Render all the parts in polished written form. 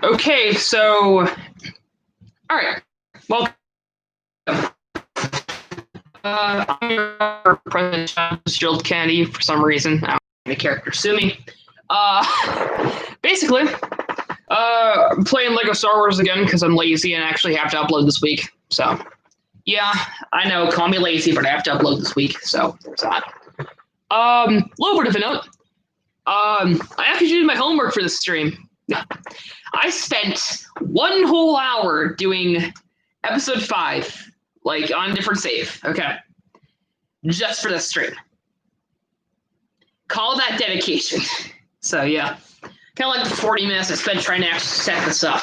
Okay, so, all right. Welcome. I'm your President Fitzgerald Kennedy for some reason. I don't know the character sue me. Basically, I'm playing Lego Star Wars again because I'm lazy and actually have to upload this week. So, yeah, I know, call me lazy, but I have to upload this week. So there's that. Little bit of a note. I actually did my homework for this stream. I spent one whole hour doing episode 5, like on different save. Okay, just for this stream. Call that dedication. So yeah, kind of like the 40 minutes I spent trying to actually set this up.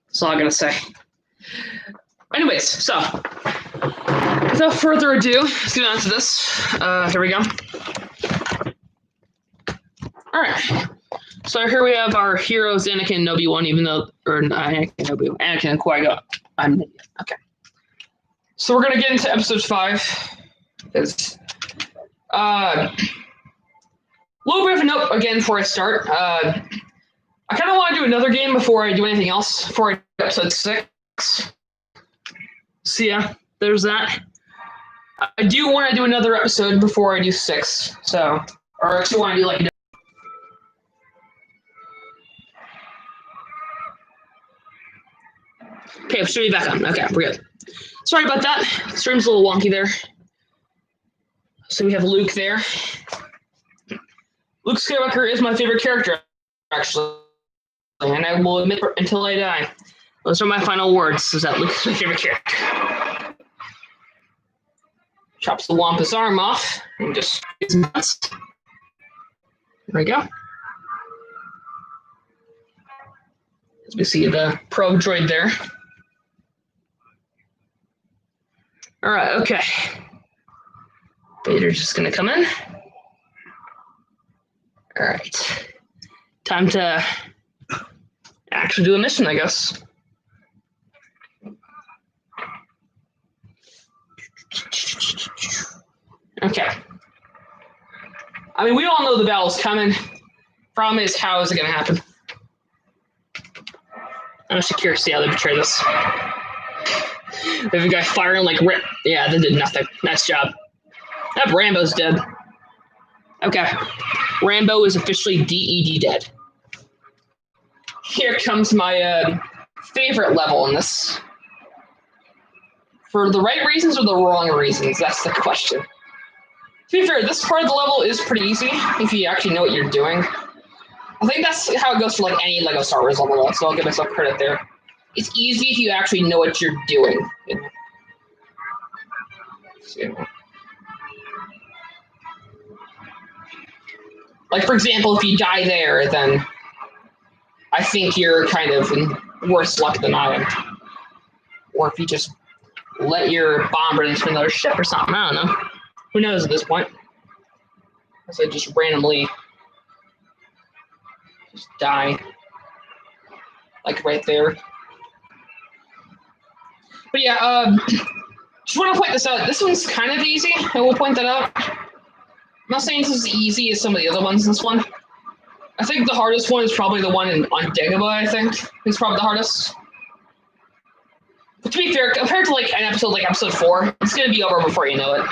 That's all I'm gonna say. Anyways, so without further ado, let's get on to this. Here we go. All right. So here we have our heroes, Anakin and Obi-Wan, Anakin and Qui-Gon. I'm an idiot. Okay. So we're gonna get into episode 5. It's little bit of a note again before I start. I kind of want to do another game before I do anything else. Before I do episode 6. So yeah, there's that. I do want to do another episode before I do 6. So, or I actually want to do like. Okay, should be back on. Okay, we're good. Sorry about that. Stream's a little wonky there. So we have Luke there. Luke Skywalker is my favorite character, actually. And I will admit until I die. Those are my final words, is that Luke is my favorite character. Chops the Wampus arm off and just gets nuts. There we go. As we see the probe droid there. All right, okay. Vader's just gonna come in. All right. Time to actually do a mission, I guess. Okay. I mean, we all know the battle's coming. Problem is, how is it gonna happen? I'm actually curious to see how they portray this. We have a guy firing like rip. Yeah, that did nothing. Nice job. That Rambo's dead. Okay. Rambo is officially DED dead. Here comes my favorite level in this. For the right reasons or the wrong reasons? That's the question. To be fair, this part of the level is pretty easy if you actually know what you're doing. I think that's how it goes for like any Lego Star Wars level, so I'll give myself credit there. It's easy if you actually know what you're doing. Like, for example, if you die there, then I think you're kind of in worse luck than I am. Or if you just let your bomb run into another ship or something, I don't know. Who knows at this point? Unless I just randomly just die. Like right there. But yeah, just want to point this out. This one's kind of easy. I will point that out. I'm not saying this is easy as some of the other ones in this one. I think the hardest one is probably the one on Dagobah, I think. It's probably the hardest. But to be fair, compared to like an episode like episode 4, it's going to be over before you know it.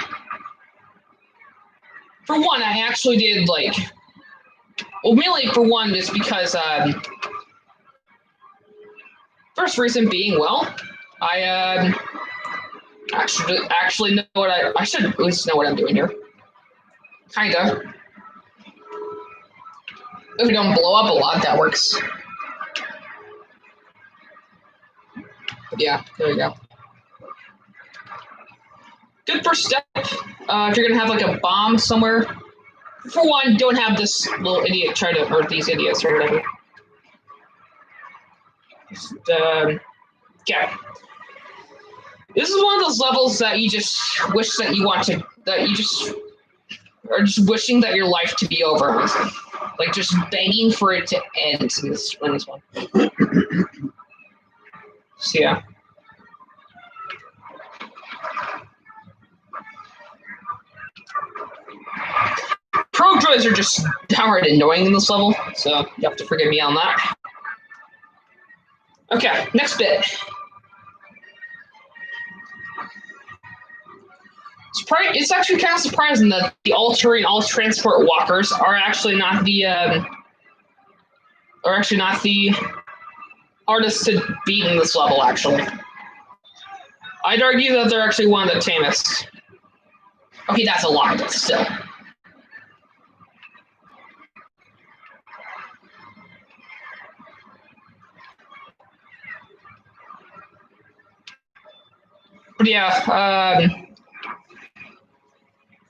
For one, I actually did like... Well, mainly for one, just because... first reason being, well, I actually know what I should at least know what I'm doing here. Kinda. If we don't blow up a lot, that works. But yeah, there we go. Good first step. If you're gonna have like a bomb somewhere, for one, don't have this little idiot try to hurt these idiots or whatever. Just, yeah. This is one of those levels that you just wish that you want to, that you just are just wishing that your life to be over. Like just begging for it to end in this one. So yeah. Probe droids are just downright annoying in this level, so you have to forgive me on that. Okay, next bit. It's actually kind of surprising that the all-terrain, all-transport walkers are actually not the hardest to beat in this level. Actually, I'd argue that they're actually one of the tamest. Okay, that's a lie, but still. But yeah,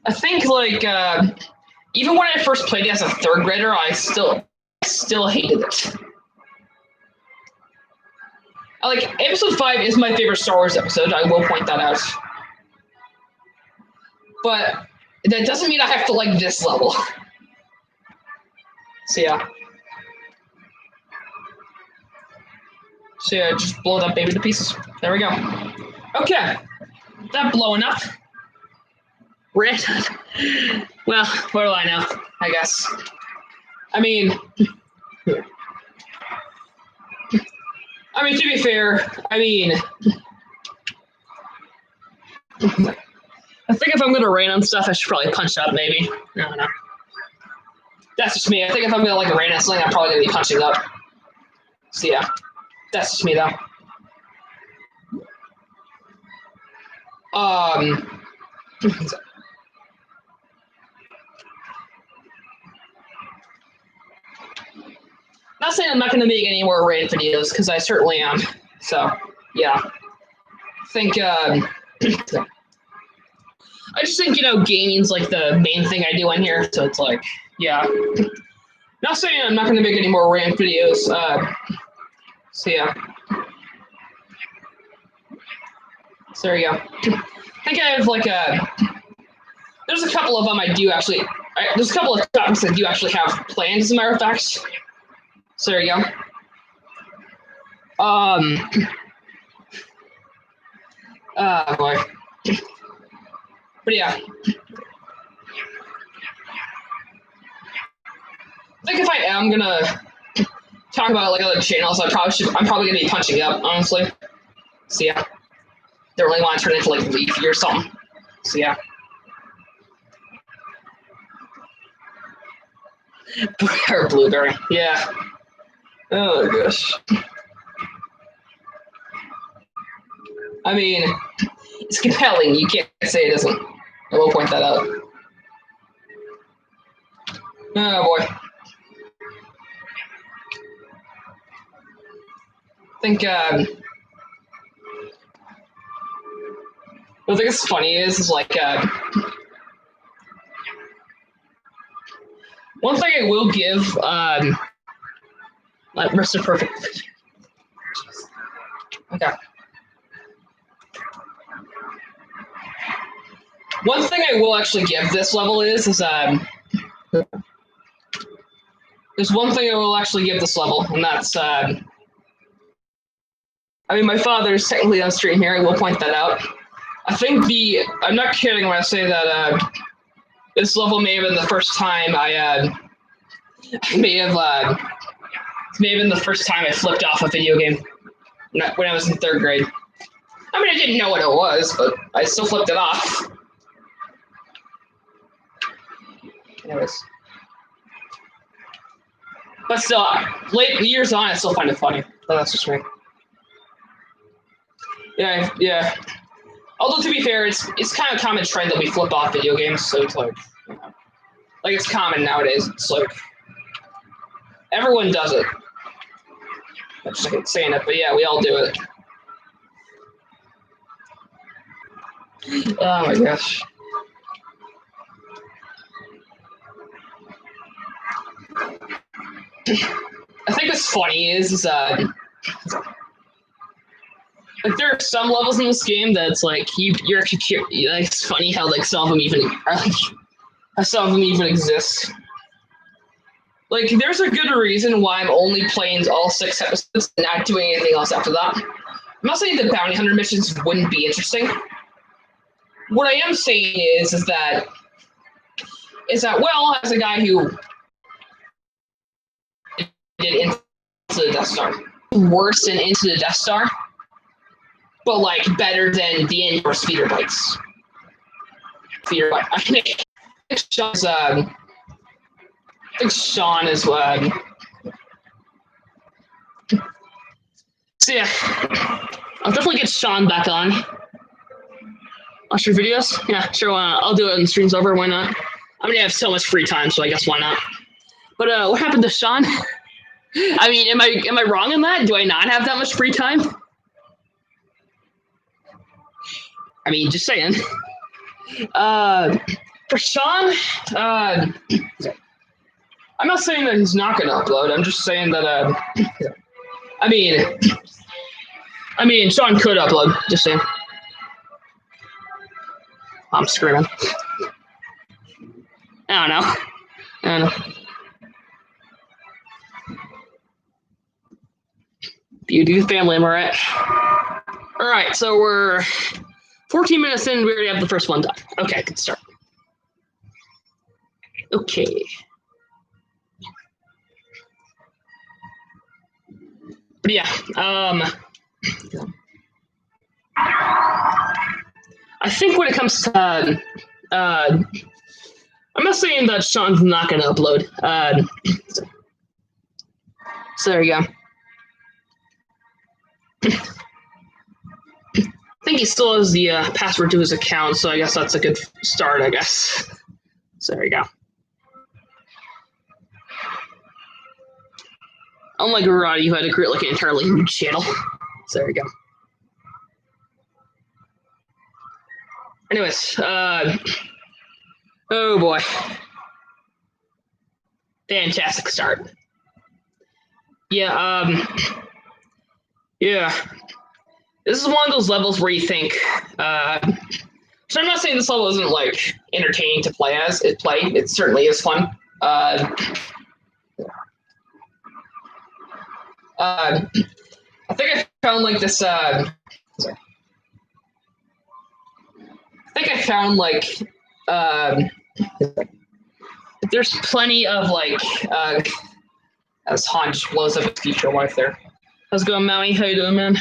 I think like even when I first played it as a third grader, I still hated it. Like episode 5 is my favorite Star Wars episode. I will point that out. But that doesn't mean I have to like this level. So yeah. So yeah, just blow that baby to pieces. There we go. Okay. That blowing up. Red. Well, what do I know? I guess. I mean, to be fair, I think if I'm gonna rain on stuff, I should probably punch up. Maybe. I don't know. That's just me. I think if I'm gonna like rain on something, I'm probably gonna be punching up. So yeah, that's just me though. Not saying I'm not going to make any more raid videos, because I certainly am. So, yeah. I think, I just think, gaming's like the main thing I do on here. So it's like, yeah. Not saying I'm not going to make any more rant videos. So, yeah. So there you go. I think I have like there's a couple of them I do actually, there's a couple of topics I do actually have planned, as a matter of fact. So there you go. Boy. But yeah. I think if I am gonna talk about like other channels, I'm probably gonna be punching up, honestly. So yeah. Don't really want to turn into like Leafy or something. So yeah. Or Blueberry. Yeah. Oh my gosh. I mean, it's compelling. You can't say it isn't. I will point that out. Oh boy. I think what I think is funny is like one thing I will give like Mr. Perfect. Okay. One thing I will actually give this level is there's one thing I will actually give this level, and that's my father's technically on stream here. I will point that out. I think I'm not kidding when I say that this level may have been the first time may have been the first time I flipped off a video game when I was in third grade. I didn't know what it was, but I still flipped it off. Anyways. But still, late years on, I still find it funny. But that's just me. Yeah. Although to be fair, it's kind of a common trend that we flip off video games, so it's like, like it's common nowadays. It's like everyone does it. I'm just like saying it, but yeah, we all do it. Oh my gosh. I think what's funny is like there are some levels in this game that's like you're actually like, it's funny how like some of them even are like how some of them even exist. Like there's a good reason why I'm only playing all 6 episodes and not doing anything else after that. I'm not saying the bounty hunter missions wouldn't be interesting. What I am saying is that well, as a guy who did into the Death Star, worse than Into the Death Star, but like better than the indoor speeder bikes. I think Sean's. I think Sean is. So yeah, I'll definitely get Sean back on. Watch your videos? Yeah, sure. I'll do it when the stream's over. Why not? I'm gonna have so much free time, so I guess why not? But what happened to Sean? I mean, am I wrong in that? Do I not have that much free time? I mean, just saying. For Sean, I'm not saying that he's not gonna upload. I'm just saying that I mean, Sean could upload. Just saying. I'm screaming. I don't know. Beauty of the family, am I right? All right, so we're 14 minutes in. We already have the first one done. Okay, good start. Okay. But yeah, I think when it comes to, I'm not saying that Sean's not going to upload. So there you go. I think he still has the password to his account, so I guess that's a good start, I guess. So there you go. Unlike Roddy, who had to create like an entirely new channel. So there you go. Anyways, oh boy. Fantastic start. Yeah, yeah. This is one of those levels where you think, so I'm not saying this level isn't like entertaining to play as. It certainly is fun. I think I found like this, there's plenty of like, as Han just blows up his future wife there. How's it going, Maui? How you doing, man?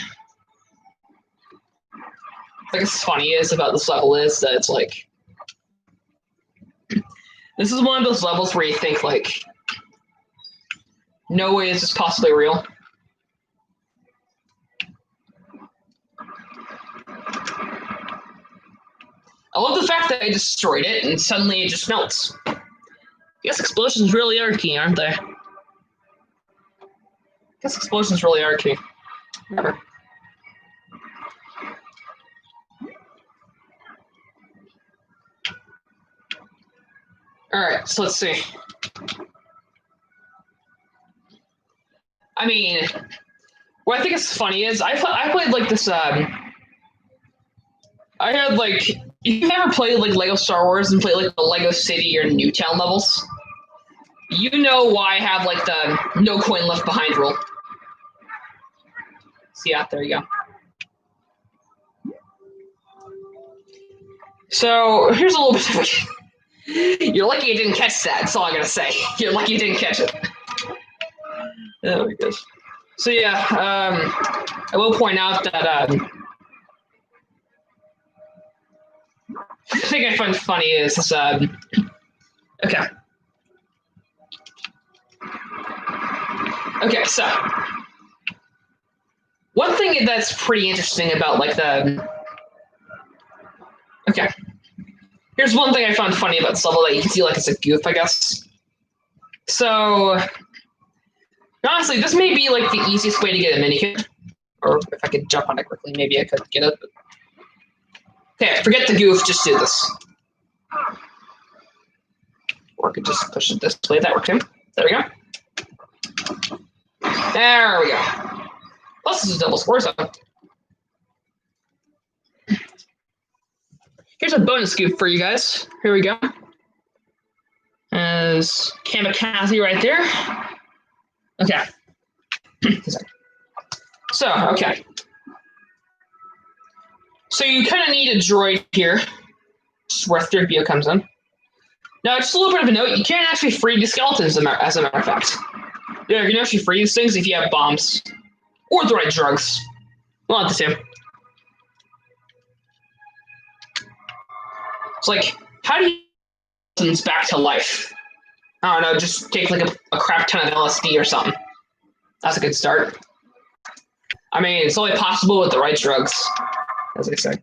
I think what's funny is about this level is that it's like, this is one of those levels where you think like, no way is this possibly real. I love the fact that I destroyed it and suddenly it just melts. I guess explosions really are key, aren't they? I guess explosions really are key. Whatever. Alright, so let's see. I mean, what I think is funny is I played like this, I had like, you ever played like Lego Star Wars and played like the Lego City or Newtown levels? You know why I have like the no coin left behind rule. So yeah, there you go. So here's a little bit of you're lucky you didn't catch that, that's all I gotta say. You're lucky you didn't catch it. There we go. So yeah, I will point out that the thing I find funny is this, okay. Okay, so one thing that's pretty interesting about like the, okay. Here's one thing I found funny about this level that you can see like it's a goof, I guess. So honestly, this may be like the easiest way to get a minikit. Or if I could jump on it quickly, maybe I could get it. Okay, forget the goof, just do this. Or I could just push it this way, that worked too. There we go. There we go. Plus this is a double score zone. Here's a bonus goof for you guys. Here we go. There's Kamikaze right there. Okay. So, okay. So you kind of need a droid here. This is where 3PO comes in. Now, just a little bit of a note, you can't actually free the skeletons, as a matter of fact. Yeah, you can actually free these things if you have bombs. or the right drugs. Well, not the two. It's like, how do you get back to life? I don't know, just take like a crap ton of LSD or something. That's a good start. I mean, it's only possible with the right drugs, as I say.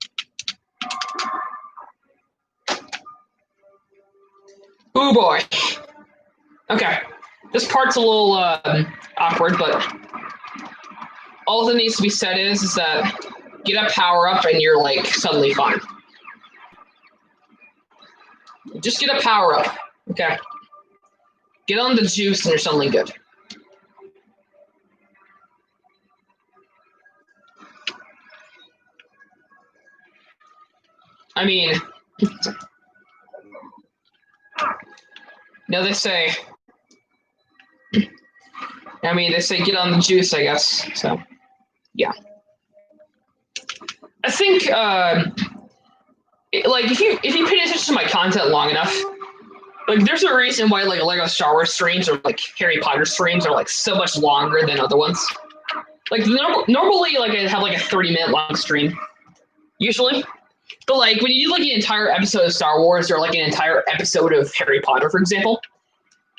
Oh boy. Okay, this part's a little awkward, but all that needs to be said is that get a power up and you're like suddenly fine. Just get a power up, okay? Get on the juice and you're suddenly good. I mean, they say get on the juice, I guess. So, yeah. I think, like, if you pay attention to my content long enough, like, there's a reason why, like, Lego Star Wars streams or, like, Harry Potter streams are, like, so much longer than other ones. Like, normally, like, I have, like, a 30-minute long stream, usually. But, like, when you do, like, an entire episode of Star Wars or, like, an entire episode of Harry Potter, for example,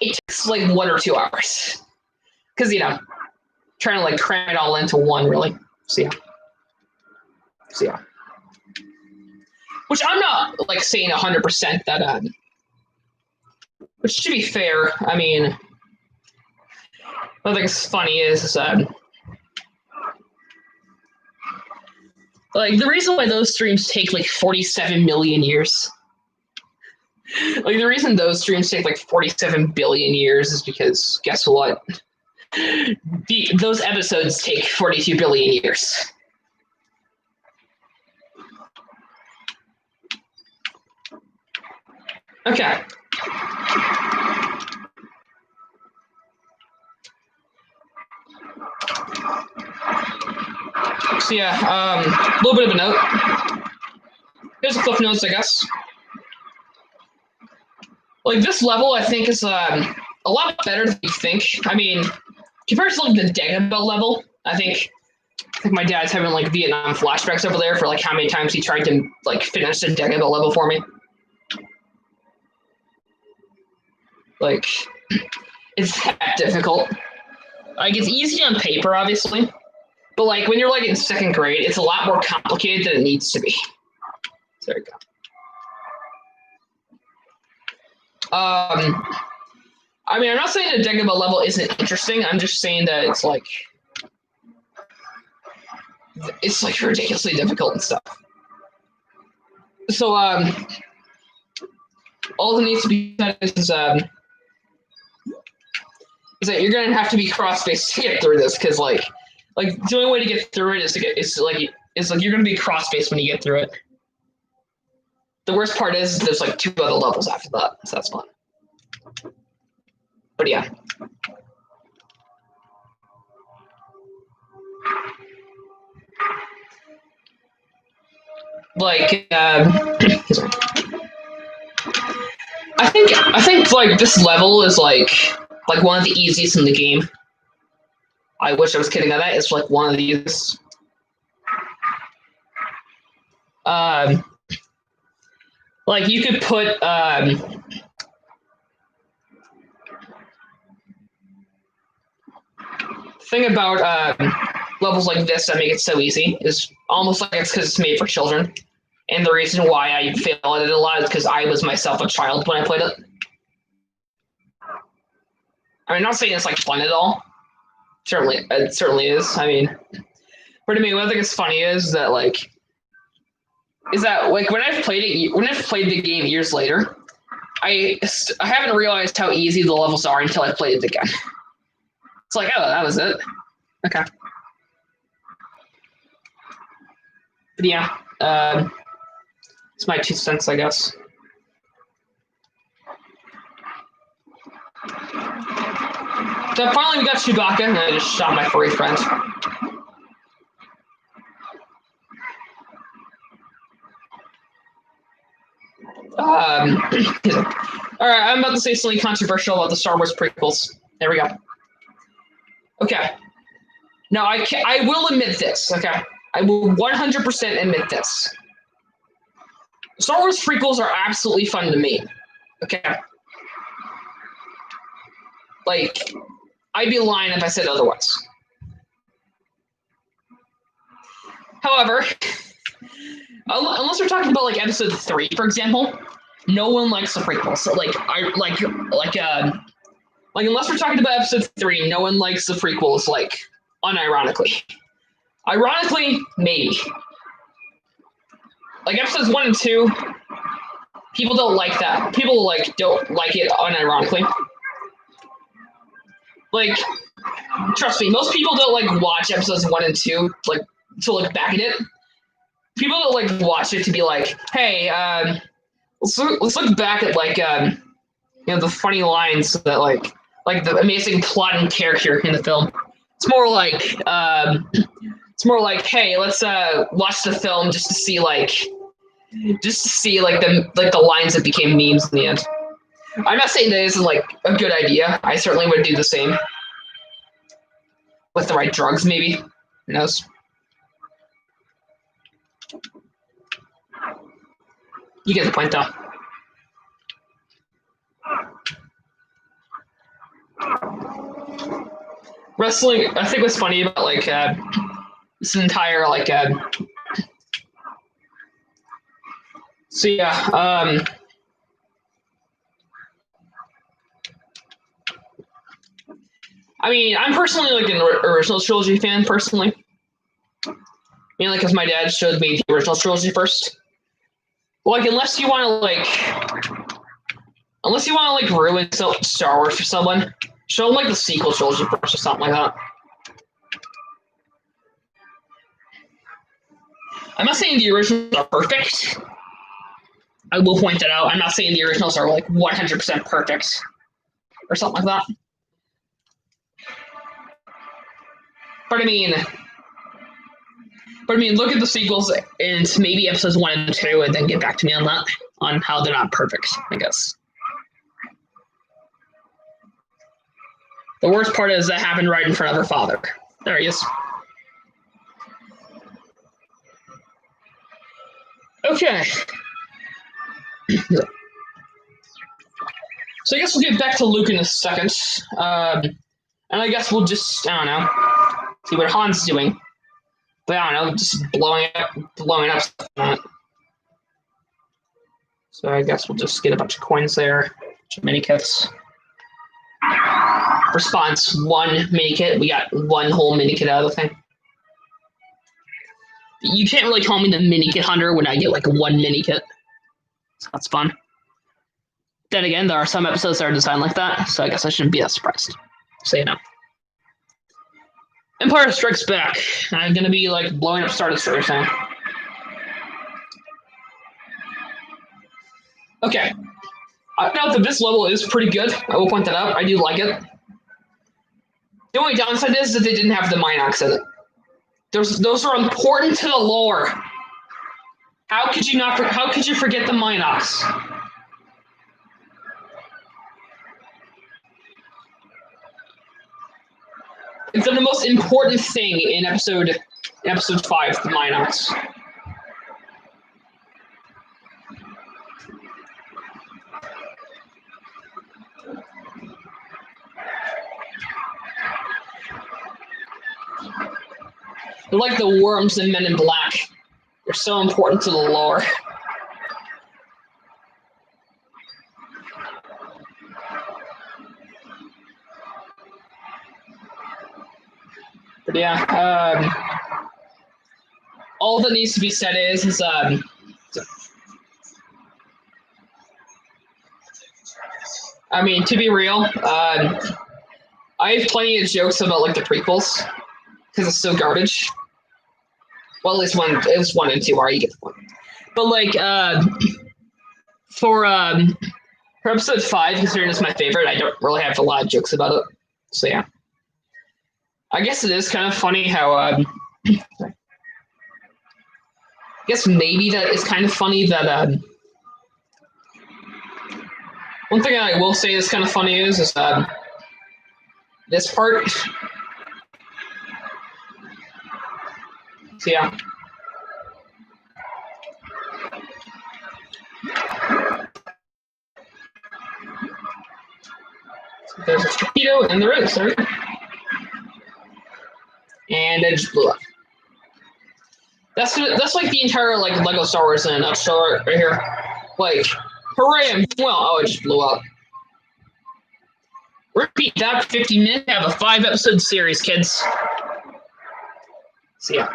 it takes, like, 1 or 2 hours. Because, trying to, like, cram it all into one, really. So, yeah. Which I'm not, like, saying 100% that, which, to be fair, I mean, what I think is funny is like, the reason why those streams take, like, 47 million years, like, the reason those streams take, like, 47 billion years is because, guess what? Those episodes take 42 billion years. Okay. So yeah, a little bit of a note. Here's the cliff notes, I guess. Like, this level, I think, is a lot better than you think. I mean, compared to like the Dagobah level, I think my dad's having like Vietnam flashbacks over there for like how many times he tried to like finish the Dagobah level for me. Like, it's that difficult. Like, it's easy on paper, obviously, but like when you're like in 2nd grade, it's a lot more complicated than it needs to be. So there you go. I mean, I'm not saying the Dagobah level isn't interesting. I'm just saying that it's like ridiculously difficult and stuff. So all that needs to be said is that you're gonna have to be cross-based to get through this, because like the only way to get through it is you're gonna be cross-based when you get through it. The worst part is there's like 2 other levels after that, so that's fun. But yeah. Like, I think like this level is like one of the easiest in the game. I wish I was kidding on that. It's like one of the easiest. Like, you could put thing about levels like this that make it so easy is almost like it's because it's made for children. And the reason why I fail at it a lot is because I was myself a child when I played it. I mean, I'm not saying it's like fun at all. It certainly is. I mean, but I mean, what I think is funny is that like when I've played the game years later, I haven't realized how easy the levels are until I played it again. It's like, oh, that was it. Okay. But yeah, it's my 2 cents, I guess. So finally we got Chewbacca, and I just shot my furry friend. All right, I'm about to say something controversial about the Star Wars prequels. There we go. Okay. Now, I will admit this, okay? I will 100% admit this. Star Wars prequels are absolutely fun to me, okay? Like, I'd be lying if I said otherwise. However, unless we're talking about like Episode 3, for example, no one likes the prequels. So, unless we're talking about Episode 3, no one likes the prequels, like, unironically. Ironically, maybe. Like Episodes 1 and 2, people don't like that. People don't like it unironically. Like, trust me, most people don't like watch Episodes 1 and 2 like to look back at it. People don't like watch it to be like, hey, let's look back at the funny lines that like the amazing plot and character in the film. It's more like hey, let's watch the film just to see the lines that became memes in the end. I'm not saying that isn't like a good idea. I certainly would do the same with the right drugs, maybe. Who knows? You get the point, though. Wrestling, I think, what's funny about this entire so yeah, I mean, I'm personally like an original trilogy fan, personally. Mainly because my dad showed me the original trilogy first. Like, unless you want to ruin Star Wars for someone, show them like the sequel trilogy first or something like that. I'm not saying the originals are perfect. I will point that out. I'm not saying the originals are like 100% perfect or something like that. But I mean, look at the sequels and maybe episodes 1 and 2, and then get back to me on that, on how they're not perfect, I guess. The worst part is that happened right in front of her father. There he is. Okay. So I guess we'll get back to Luke in a second. And I guess we'll just, I don't know, see what Han's doing. But I don't know, just blowing up stuff on it. So I guess we'll just get a bunch of coins there, a bunch of mini kits. Response 1 mini kit. We got 1 whole mini kit out of the thing. You can't really call me the mini kit hunter when I get like 1 mini kit. So that's fun. Then again, there are some episodes that are designed like that, so I guess I shouldn't be that surprised. So you know. Empire Strikes Back. I'm gonna be like blowing up Star Destroyers now. Okay. I know that this level is pretty good. I will point that out. I do like it. The only downside is that they didn't have the Minox in it. Those are important to the lore. How could you forget the Minox? It's the most important thing in episode 5, the Minox. They're like the worms in Men in Black. They're so important to the lore. But yeah, all that needs to be said is I mean, to be real, I have plenty of jokes about like the prequels because it's so garbage. Well, at least 1 and 2 are, you get the point. But like for episode 5, considering it's my favorite, I don't really have a lot of jokes about it. So yeah, I guess it is kind of funny how I guess maybe that is kind of funny that one thing I will say is kind of funny is this part. So yeah. So there's a torpedo, and there is, sorry. And it just blew up. That's like the entire like Lego Star Wars in a nutshell right here. Like, hooray! Well, oh, it just blew up. Repeat that 50 minutes. Have a 5-episode series, kids. So yeah.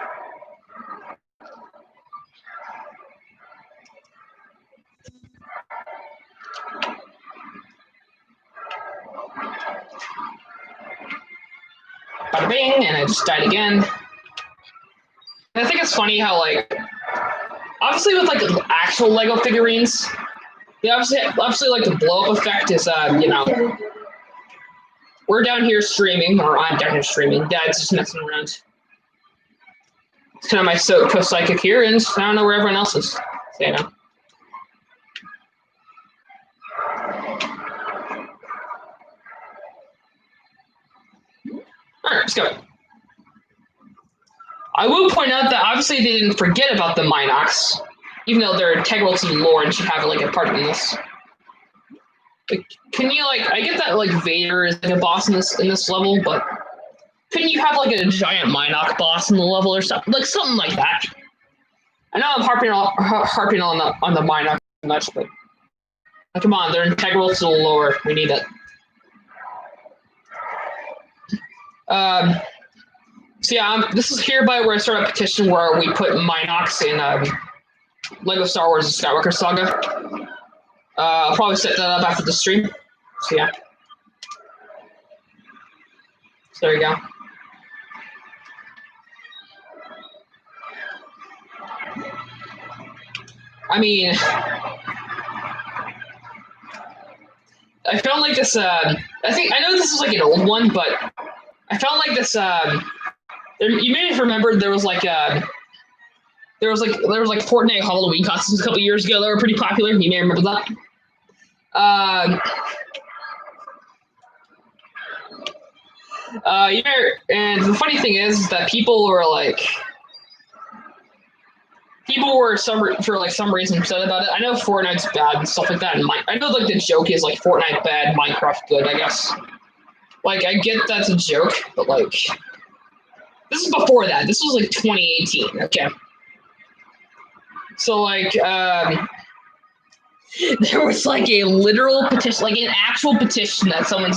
Bada bing, and I just died again. And I think it's funny how like, obviously with like actual Lego figurines, the obviously like the blow up effect is you know, we're down here streaming, or I'm down here streaming. Dad's just messing around. It's kind of my psychic here, and I don't know where everyone else is. So, you know. All right, let's go. I will point out that obviously they didn't forget about the Minox, even though they're integral to the lore and should have like a part in this. Like, can you like? I get that like Vader is like a boss in this level, but couldn't you have like a giant Minox boss in the level or something? Like something like that. I know I'm harping on the Minox much, but like, come on, they're integral to the lore. We need it. So yeah, this is hereby where I start a petition where we put Minox in Lego Star Wars: The Skywalker Saga. I'll probably set that up after the stream. So yeah. So there you go. I mean, I felt like this. I know this is like an old one, but I felt like this. You may have remembered there was like Fortnite Halloween costumes a couple years ago that were pretty popular. You may remember that. And the funny thing is that people were for some reason upset about it. I know Fortnite's bad and stuff like that. And I know like the joke is like Fortnite bad, Minecraft good, I guess. Like I get that's a joke, but like this is before that. This was like 2018. Okay. So like there was like a literal petition, like an actual petition that someone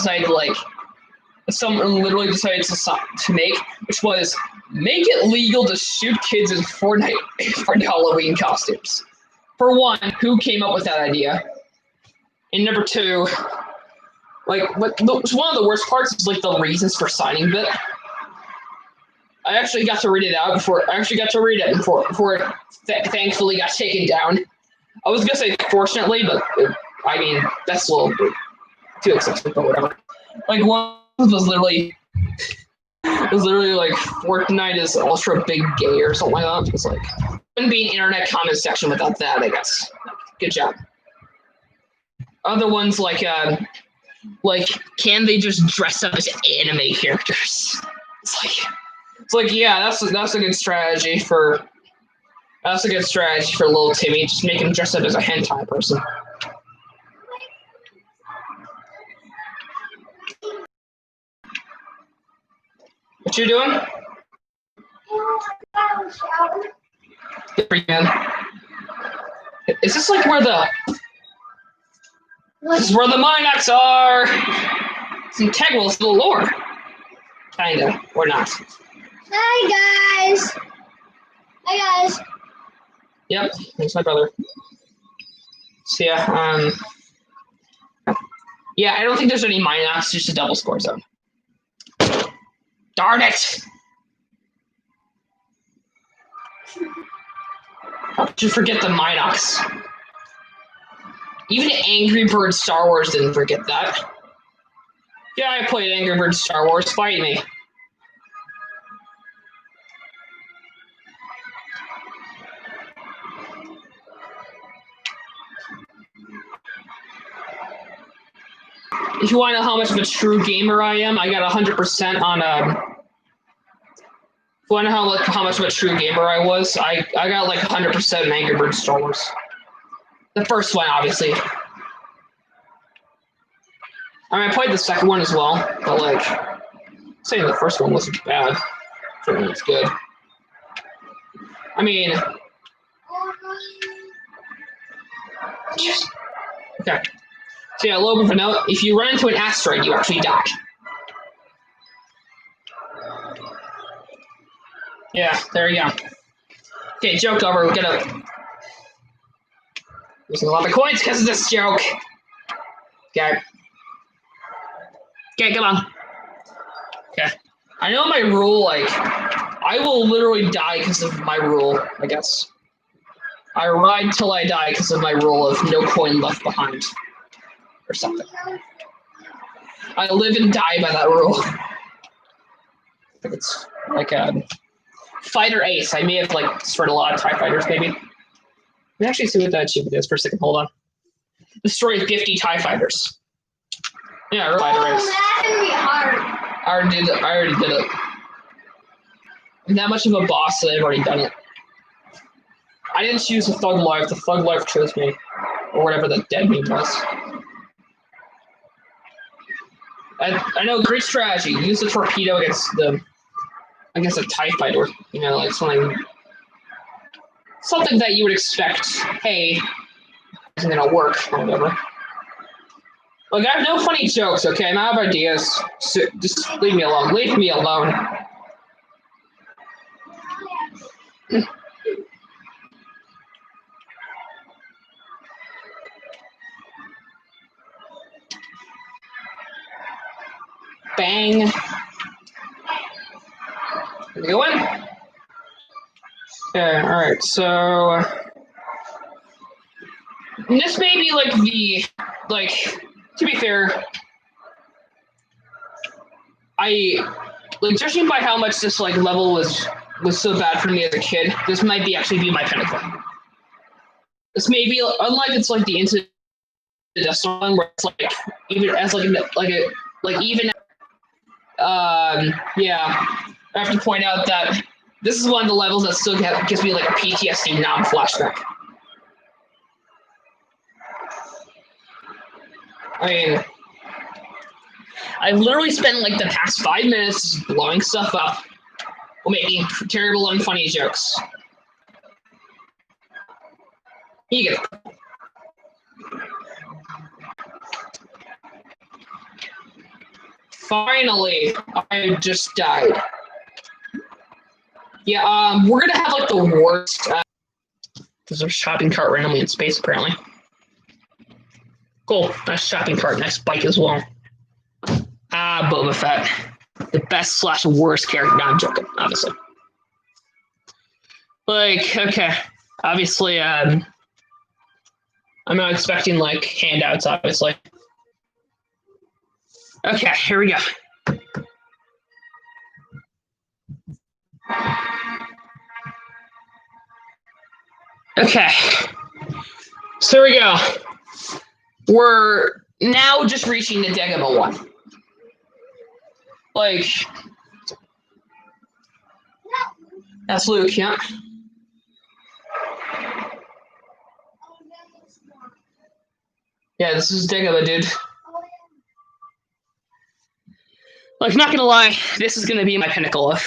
literally decided to make, which was make it legal to shoot kids in Fortnite Halloween costumes. For one, who came up with that idea? And number two, like one of the worst parts is like the reasons for signing bit. I actually got to read it before it thankfully got taken down. I was gonna say fortunately, but I mean that's a little bit too excessive, but whatever. Like one was literally like Fortnite is ultra big gay or something like that. It's like wouldn't be an internet comment section without that, I guess. Good job. Other ones like can they just dress up as anime characters? It's like yeah, that's a good strategy for little Timmy. Just make him dress up as a hentai person. What you doing? Is this like where the Minox are? It's integral to the lore. Kinda, or not. Hi guys. Hi guys. Yep, that's my brother. So yeah, yeah, I don't think there's any Minox, just a double score zone. Darn it! How could you forget the Minox? Even Angry Birds Star Wars didn't forget that. Yeah, I played Angry Birds Star Wars. Fight me. If you want to know how much of a true gamer I am, I got 100% on wanna know how much of a true gamer I was? I got like 100% Angry Birds Star Wars. The first one, obviously. I mean, I played the second one as well, but like, saying the first one wasn't bad. Certainly it's good. I mean, okay. So yeah, a little bit of a note. If you run into an asteroid, you actually die. Yeah, there you go. Okay, joke over. We're gonna losing a lot of coins because of this joke. Okay. Okay, come on. Okay. I know my rule, like, I will literally die because of my rule, I guess. I ride till I die because of my rule of no coin left behind. Or something. I live and die by that rule. I think it's like a fighter ace. I may have like destroyed a lot of TIE fighters, maybe. Let me actually see what that achievement is for a second. Hold on. Destroy 50 TIE fighters. Yeah, fighter ace. That's gonna be hard. I already did it. I'm that much of a boss that I've already done it. I didn't choose the Thug Life. The Thug Life chose me. Or whatever the dead meme was. I know, great strategy. Use the torpedo against the, I guess, a TIE fighter. You know, like something that you would expect. Hey, isn't gonna work or whatever. Look, I have no funny jokes. Okay, I'm out of ideas. So just leave me alone. Leave me alone. Bang. Are we going? Okay, alright, so this may be like to be fair, judging by how much this like level was so bad for me as a kid, this might actually be my pinnacle. This may be, unlike it's like the Into the Death Star one, where it's like even as yeah. I have to point out that this is one of the levels that still gives me like a PTSD non-flashback. I mean, I've literally spent like the past 5 minutes blowing stuff up or making terrible and funny jokes. You get it. Finally, I just died. Yeah, we're gonna have like the worst. There's a shopping cart randomly in space, apparently. Cool, nice shopping cart, nice bike as well. Boba Fett, the best / worst character. No, I'm joking, obviously. Like, okay, obviously, I'm not expecting like handouts, obviously. Okay, here we go. Okay, so here we go. We're now just reaching the Dagobah one. Like, that's Luke, yeah. Yeah, this is Dagobah, dude. Like, not gonna lie, this is gonna be my pinnacle of.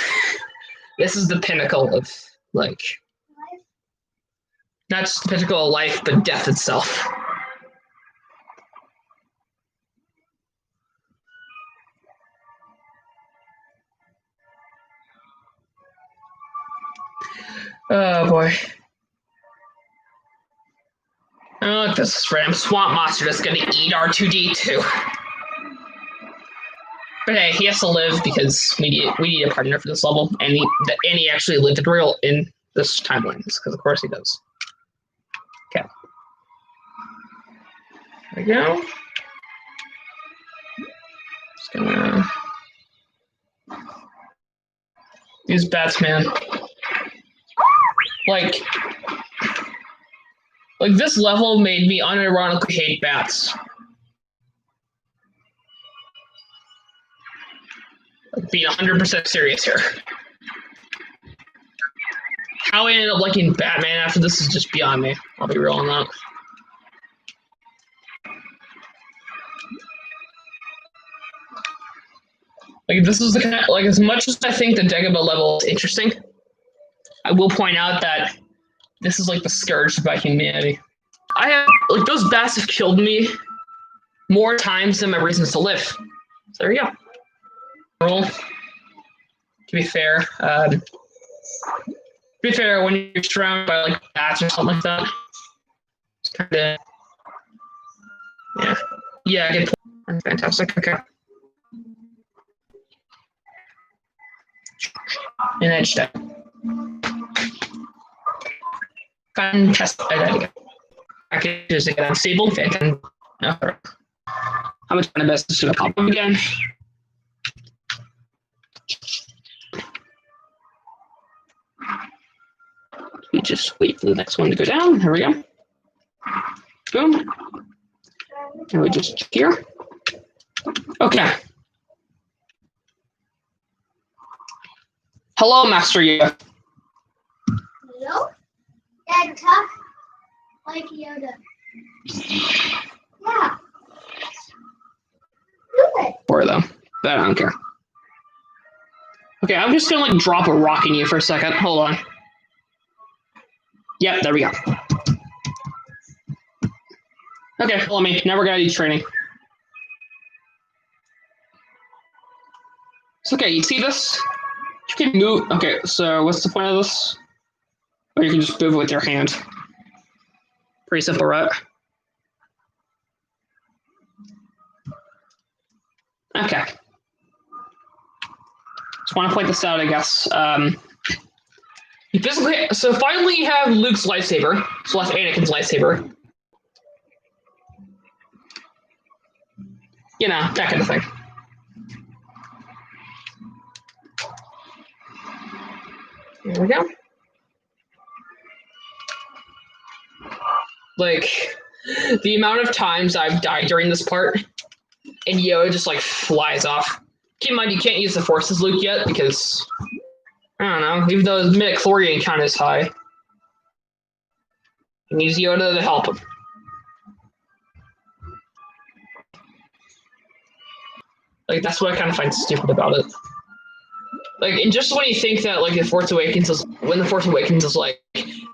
This is the pinnacle of, like, not just the pinnacle of life, but death itself. Oh boy. Oh, look, this random swamp monster that's gonna eat R2-D2. But hey, he has to live because we need a partner for this level, and he actually lived in this timeline, because of course he does. Okay. There we go. Just gonna use Batman. Like this level made me unironically hate bats. Like, being 100% serious here. how I ended up liking Batman after this is just beyond me. I'll be real on that. Like, this is the kind of, like, as much as I think the Dagobah level is interesting, I will point out that this is like the scourge by humanity. I have, like, those bats have killed me more times than my reasons to live. So there you go. Roll. To be fair, when you're surrounded by like bats or something like that, it's kind of yeah, good point. Fantastic. Okay. And edge step. Fantastic. I gotta go. Packages again. Stable. Fantastic. No. I'm trying my best to pop them again. We just wait for the next one to go down. There we go. Boom. And we just here. Okay. Hello, Master Yoda. Hello? Dad, talk like Yoda. Yeah. Do it. Or though, but I don't care. Okay, I'm just gonna like drop a rock in you for a second. Hold on. Yep, there we go. Okay, follow me. Now we're gonna do training. It's okay, you see this? You can move. Okay, so what's the point of this? Or you can just move it with your hand. Pretty simple, right? Okay. Just want to point this out, I guess. You physically, so finally you have Luke's lightsaber, so that's Anakin's lightsaber. You know, that kind of thing. There we go. Like, the amount of times I've died during this part, and Yoda just like flies off. Keep in mind, you can't use the Force as Luke yet because, I don't know, even though his midichlorian count is high, you can use Yoda to help him. Like, that's what I kind of find stupid about it. Like, and just when you think that, like, the Force Awakens is, when the Force Awakens is like,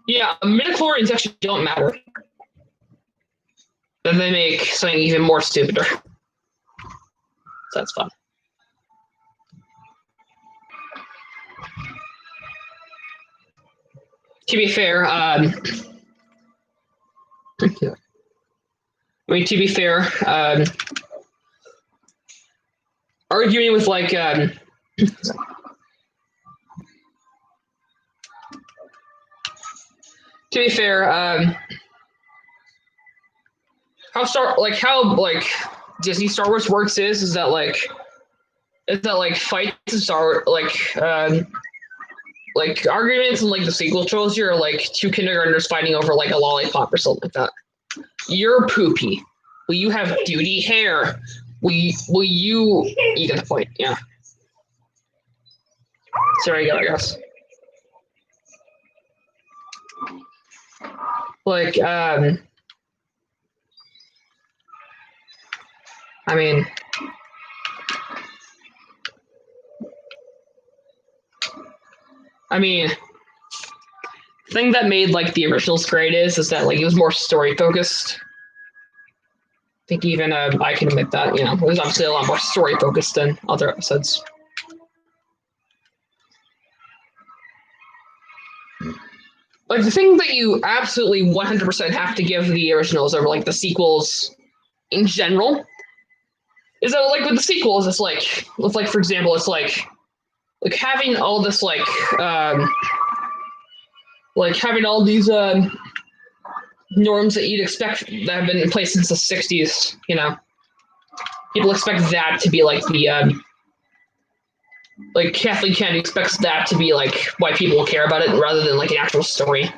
yeah, midichlorians actually don't matter, then they make something even more stupider. So that's fun. To be fair, arguing with like, to be fair, how Disney Star Wars works is that fights in like arguments and like the sequel trilogy are like two kindergartners fighting over like a lollipop or something like that. You're poopy. Will you have duty hair? Will you get the point? Yeah. So there you go, I guess. Like, I mean, the thing that made like the originals great is that like it was more story focused. I think even I can admit that, you know, it was obviously a lot more story focused than other episodes. Like, the thing that you absolutely 100% have to give the originals over like the sequels in general is that like with the sequels, it's like for example, it's like having all this like having all these norms that you'd expect that have been in place since the 60s, you know. People expect that to be like the like Kathleen Kennedy expects that to be like why people will care about it rather than like an actual story.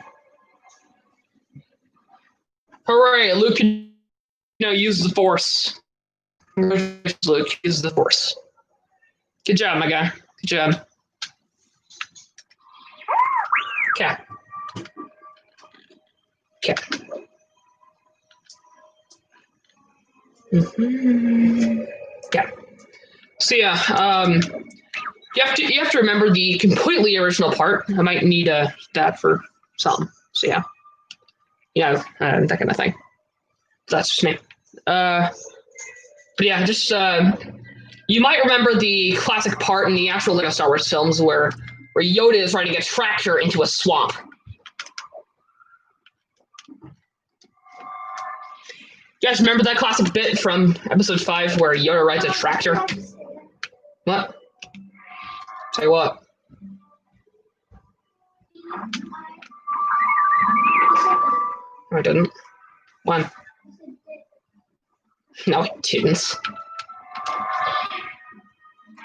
Hooray, Luke can use the Force. Luke, use the Force. Good job, my guy. Good job. Okay. Okay. Yeah. So yeah, you have to remember the completely original part. I might need that for something. So yeah, that kind of thing. That's just me. But yeah, just you might remember the classic part in the actual Lego Star Wars films where Yoda is riding a tractor into a swamp. You guys remember that classic bit from Episode 5 where Yoda rides a tractor? What? Tell you what. No, I didn't. When? No, I didn't.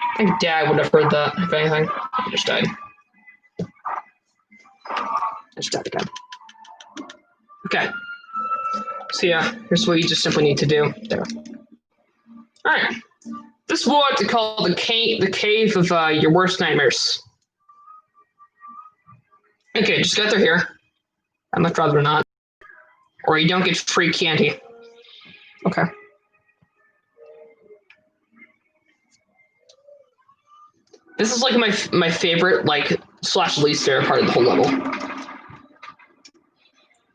I think Dad would have heard that, if anything. I just died. I just died again. Okay. So yeah, here's what you just simply need to do. There. Alright. This is what they call the cave of your worst nightmares. Okay, just get through here. I'd much rather not. Or you don't get free candy. Okay. This is like my favorite, like, / least favorite part of the whole level.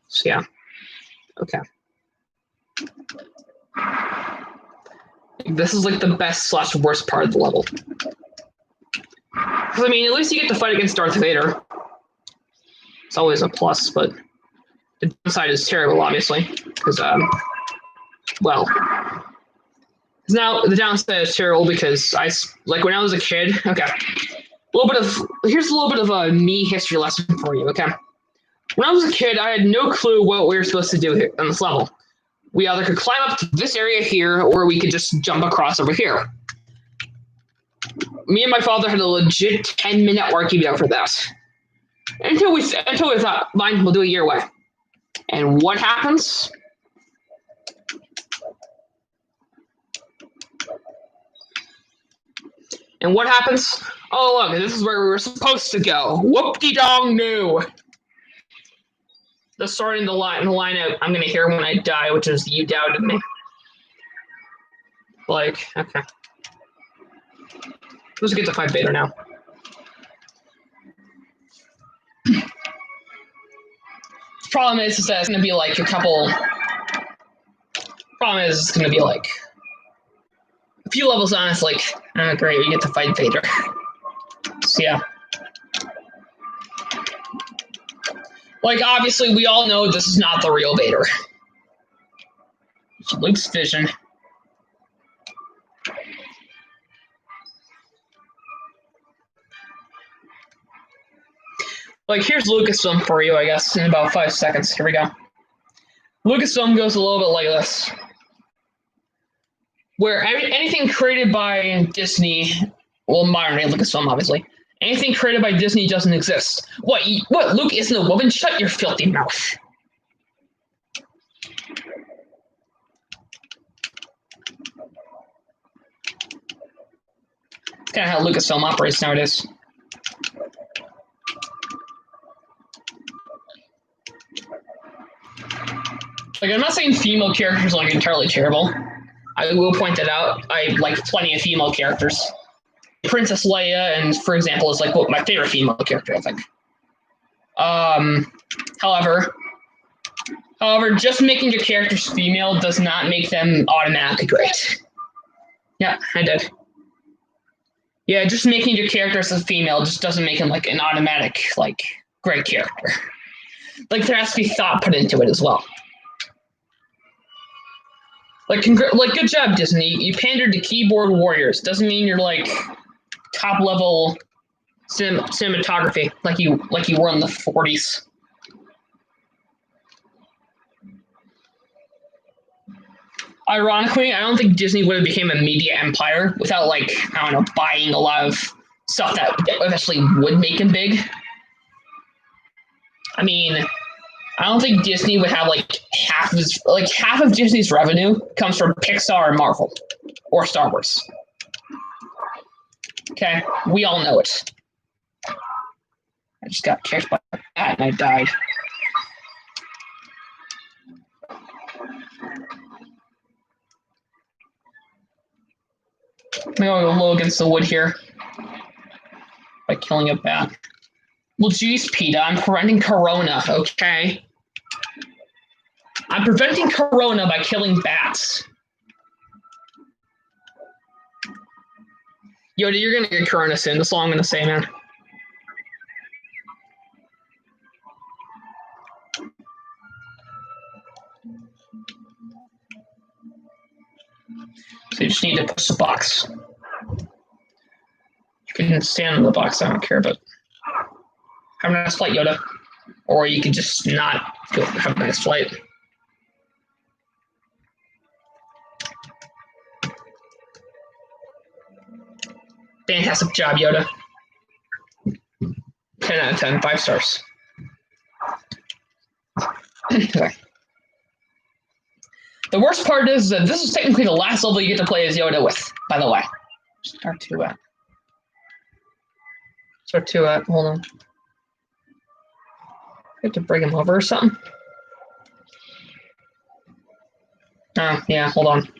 So yeah. Okay. This is like the best / worst part of the level. Because I mean, at least you get to fight against Darth Vader. It's always a plus, but the downside is terrible, obviously. Because well, now the downside is terrible because when I was a kid. Okay, here's a little bit of a me history lesson for you. Okay, when I was a kid, I had no clue what we were supposed to do here on this level. We either could climb up to this area here, or we could just jump across over here. Me and my father had a legit 10-minute argument for that. Until we thought, fine, we'll do it your way. And what happens? Oh, look, this is where we were supposed to go. Whoop-de-dong no. The story in the line I'm going to hear when I die, which is you doubted me. Like, okay. Let's get to fight Vader now. Problem is that it's going to be like a couple. Problem is, it's going to be like a few levels on. It's like, oh, great, we get to fight Vader. So yeah. Like, obviously, we all know this is not the real Vader. It's Luke's vision. Like, here's Lucasfilm for you, I guess, in about 5 seconds. Here we go. Lucasfilm goes a little bit like this. Where anything created by Disney, well, modern day Lucasfilm, obviously, anything created by Disney doesn't exist. What, Luke isn't a woman? Shut your filthy mouth. It's kind of how Lucasfilm operates nowadays. Like, I'm not saying female characters are like entirely terrible. I will point that out. I like plenty of female characters. Princess Leia, and for example, is like my favorite female character, I think. However, just making your characters female does not make them automatically great. Yeah, I did. Yeah, just making your characters a female just doesn't make them like an automatic like great character. Like there has to be thought put into it as well. Like good job, Disney. You pandered to keyboard warriors. Doesn't mean you're like top level cinematography like you were in the 40s. Ironically, I don't think Disney would have become a media empire without like, I don't know, buying a lot of stuff that eventually would make them big. I mean, I don't think Disney would have like half of Disney's revenue comes from Pixar and Marvel or Star Wars. Okay, we all know it. I just got kicked by that and I died. I'm gonna go low against the wood here by killing a bat. Well, geez, PETA, I'm preventing Corona, okay? I'm preventing Corona by killing bats. Yoda, you're gonna get Corona soon. That's all I'm gonna say, man. So you just need to push the box. You can stand on the box, I don't care, but have a nice flight, Yoda. Or you can just not have a nice flight. Fantastic job, Yoda. 10 out of 10, 5 stars. Okay. The worst part is that this is technically the last level you get to play as Yoda with, by the way. Start 2 at. Start 2 at, hold on. I have to bring him over or something. Oh, yeah, hold on.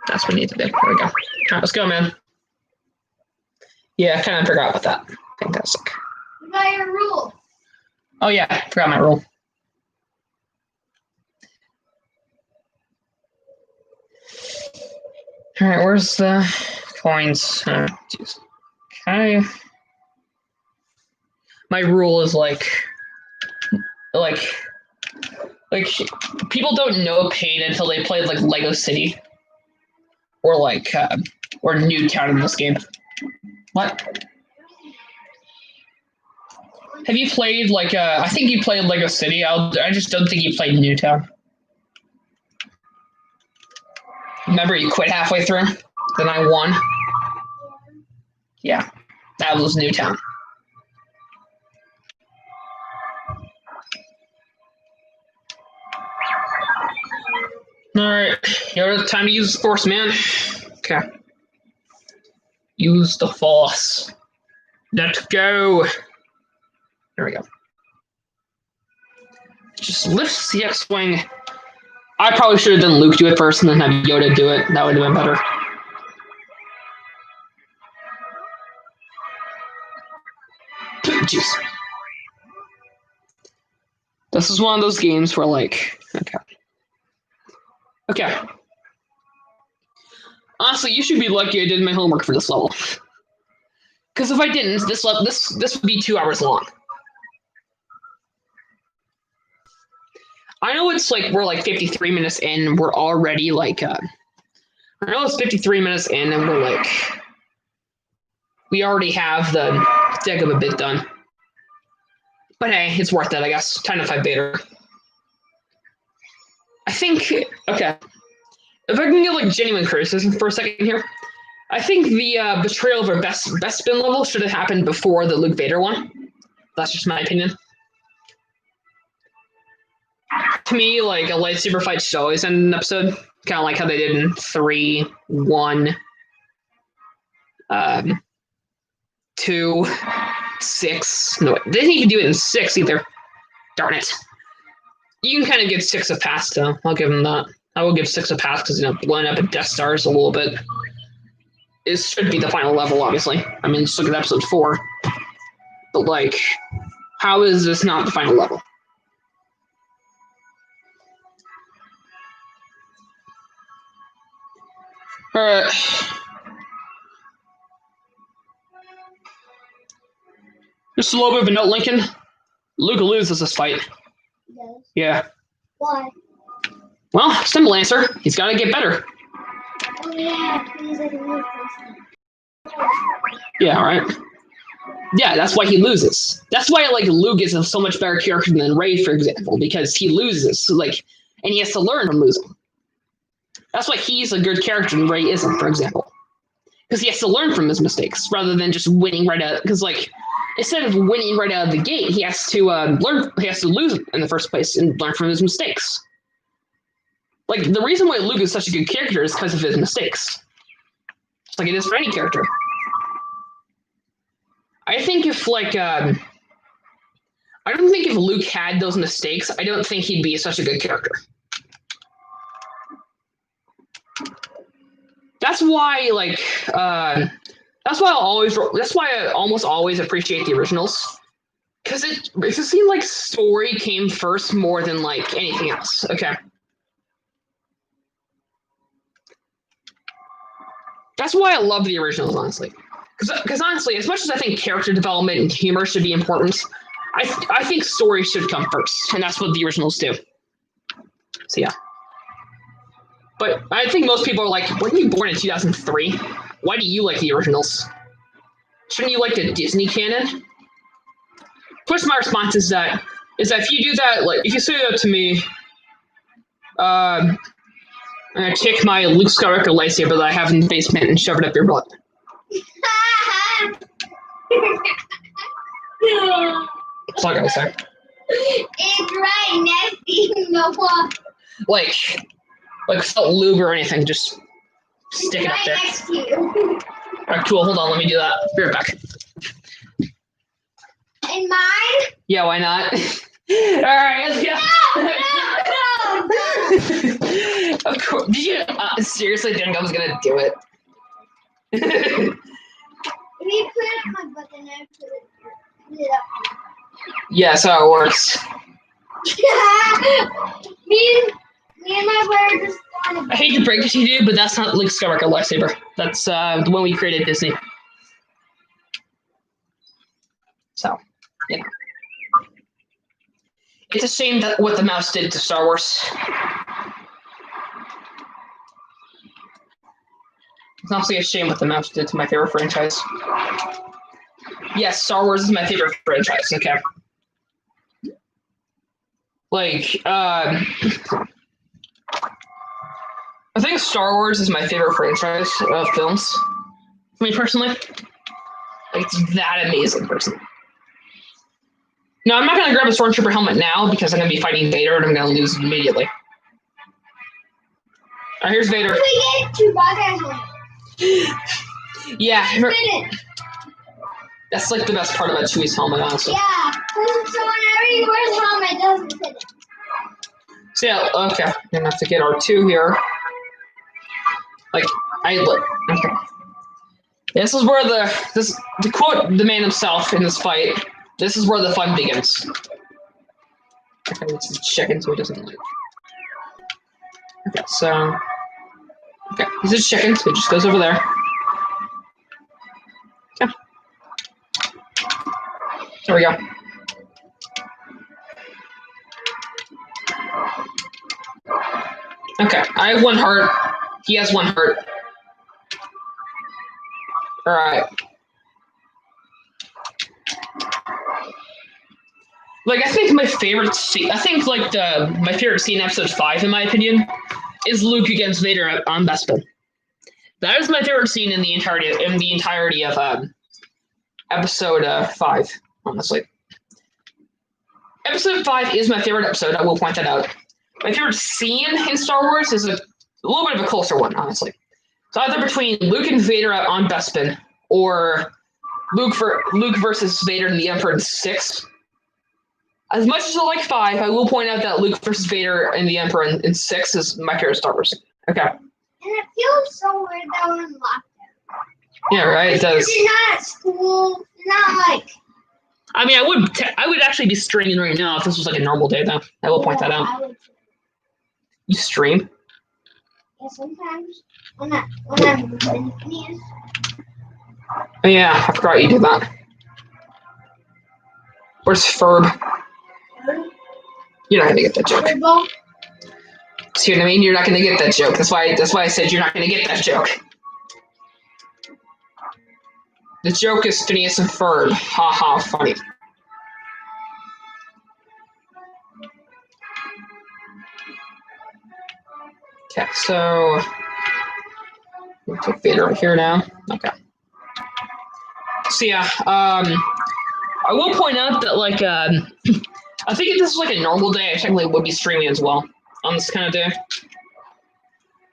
That's what we need to do. There we go. All right, let's go, man. Yeah, I kind of forgot about that. Fantastic. You got your rule. Oh, yeah, I forgot my rule. All right, where's the coins? Okay. My rule is like people don't know pain until they play like Lego City or or Newtown in this game. What? Have you played I think you played Lego City. I just don't think you played Newtown. Remember, you quit halfway through, then I won. Yeah, that was Newtown. All right, it's time to use the force, man. Okay. Use the force. Let's go. There we go. Just lift the X-Wing. I probably should have done Luke do it first and then have Yoda do it. That would have been better. Jeez. This is one of those games where Okay. Honestly, you should be lucky I did my homework for this level. Because if I didn't, this would be 2 hours long. I know it's we're 53 minutes in. We're already I know it's 53 minutes in, and we're we already have the deck of a bit done. But hey, it's worth it, I guess. Time to fight Vader. I think, okay. If I can get genuine criticism for a second here, I think the betrayal of our best spin level should have happened before the Luke Vader one. That's just my opinion. To me, a lightsaber fight should always end an episode, kind of like how they did in 3, 1, 2, 6. No, they didn't even do it in 6 either. Darn it. You can kind of give 6 a pass, though. I'll give them that. I will give 6 a pass because, blowing up at Death Stars a little bit. It should be the final level, obviously. I mean, just look at episode 4. But, how is this not the final level? Alright. Just a little bit of a note, Lincoln. Luke loses this fight. He does. Yeah. Why? Well, simple answer. He's got to get better. Oh yeah, he's a new person. Yeah, right. Yeah, that's why he loses. That's why Luke is a so much better character than Rey, for example, because he loses, and he has to learn from losing. That's why he's a good character and Rey isn't, for example, because he has to learn from his mistakes rather than just winning right out. Because instead of winning right out of the gate, he has to learn. He has to lose in the first place and learn from his mistakes. The reason why Luke is such a good character is because of his mistakes. Just like it is for any character. I think if I don't think if Luke had those mistakes, I don't think he'd be such a good character. That's why, that's why I almost always appreciate the originals. Because it just seemed like story came first more than, like, anything else. Okay. That's why I love the originals, honestly. Because honestly, as much as I think character development and humor should be important, I think story should come first, and that's what the originals do. So yeah. But I think most people are like, weren't you born in 2003? Why do you like the originals? Shouldn't you like the Disney canon? Of course, my response is that if you do that, like if you say that to me, I'm gonna take my Luke Skywalker lightsaber that I have in the basement and shove it up your butt. That's all I gotta say. It's right next to you, Noah. Like without lube or anything, just stick it up there. Next to you. Alright, cool. Hold on, let me do that. Be right back. And mine? Yeah, why not? Alright, let's go. No. Of course. Did you seriously think I was gonna do it? If you put it on my butt, then I put it up. Yeah, that's how it works. me and my brother just wanted I hate to break it to you, but that's not Luke Skywalker lightsaber. That's the one we created at Disney. So, you know. It's a shame that what the mouse did to Star Wars. It's honestly a shame what the mouse did to my favorite franchise. Yes, Star Wars is my favorite franchise, okay. Like, I think Star Wars is my favorite franchise of films. For me personally. Like, it's that amazing, personally. No, I'm not going to grab a Stormtrooper helmet now because I'm going to be fighting Vader and I'm going to lose immediately. Alright, here's Vader. we get Chewbacca helmet. Yeah, Fitted. that's like the best part about Chewie's helmet, honestly. Yeah, so whenever he wears a helmet, it doesn't fit it. So yeah, okay. I'm gonna have to get R2 here. Like, okay. This is where to quote the man himself in this fight, this is where the fun begins. Okay, let's just check in so he doesn't leave. Okay, so okay, he's just checking, so he just goes over there. Okay. There we go. Okay, I have 1 heart. He has 1 heart. Alright. Like, I think my favorite scene, my favorite scene in episode 5, in my opinion, is Luke against Vader on Bespin. That is my favorite scene in the entirety of episode 5, honestly. Episode 5 is my favorite episode, I will point that out. My favorite scene in Star Wars is a little bit of a closer one, honestly. It's either between Luke and Vader on Bespin, or Luke versus Vader and the Emperor in 6. As much as I like 5, I will point out that Luke versus Vader and the Emperor in 6 is my favorite Star Wars. Okay. And it feels so weird that we're in lockdown. Yeah, right. It does. You're not at school. You're not like. I mean, I would actually be streaming right now if this was like a normal day, though. I will point that out. I would, You stream? yeah, sometimes when I'm playing tennis. Oh, yeah, I forgot you did that. Where's Ferb? You're not gonna get that joke. Football. See what I mean? You're not gonna get that joke. That's why I said you're not gonna get that joke. The joke is Phineas and Ferb. Ha ha, funny. Okay, so we'll take Vader right here now. Okay. So yeah, I will point out that like I think if this was like a normal day, I technically would be streaming as well on this kind of day.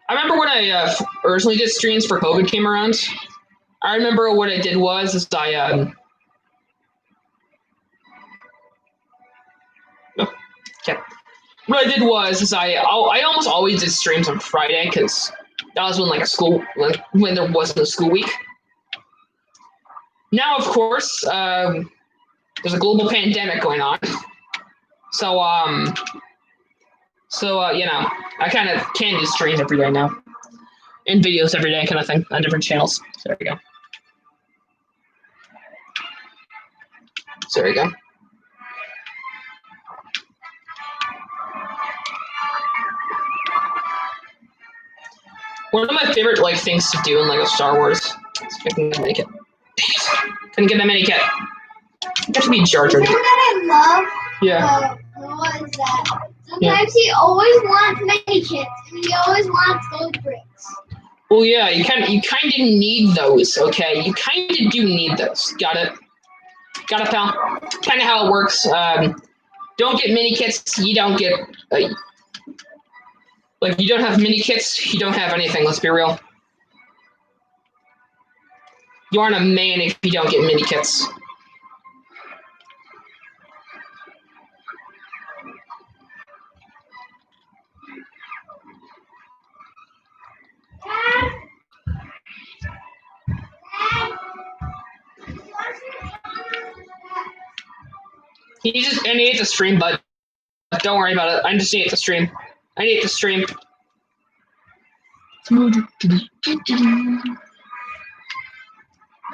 I remember when I originally did streams for COVID came around. I remember what I did was okay. What I did was I almost always did streams on Friday because That was when when there wasn't a school week. Now, of course, there's a global pandemic going on. So, you know, I kind of can do streams every day now. And videos every day kind of thing on different channels. So there we go. So there we go. One of my favorite things to do in Lego Star Wars. Let's see if I can make it. Dang it. Couldn't get that mini kit. Got to be Jar Jar. The thing that I love Yeah. was that sometimes he always wants mini kits and he always wants gold bricks. Well, yeah, you kind of need those, okay? You kind of do need those. Got it? Got it, pal? Kind of how it works. Don't get mini kits. You don't get... you don't have mini kits, you don't have anything, let's be real. You aren't a man if you don't get mini kits. I need to stream, bud. Don't worry about it. I just need to stream. I need to stream. Okay,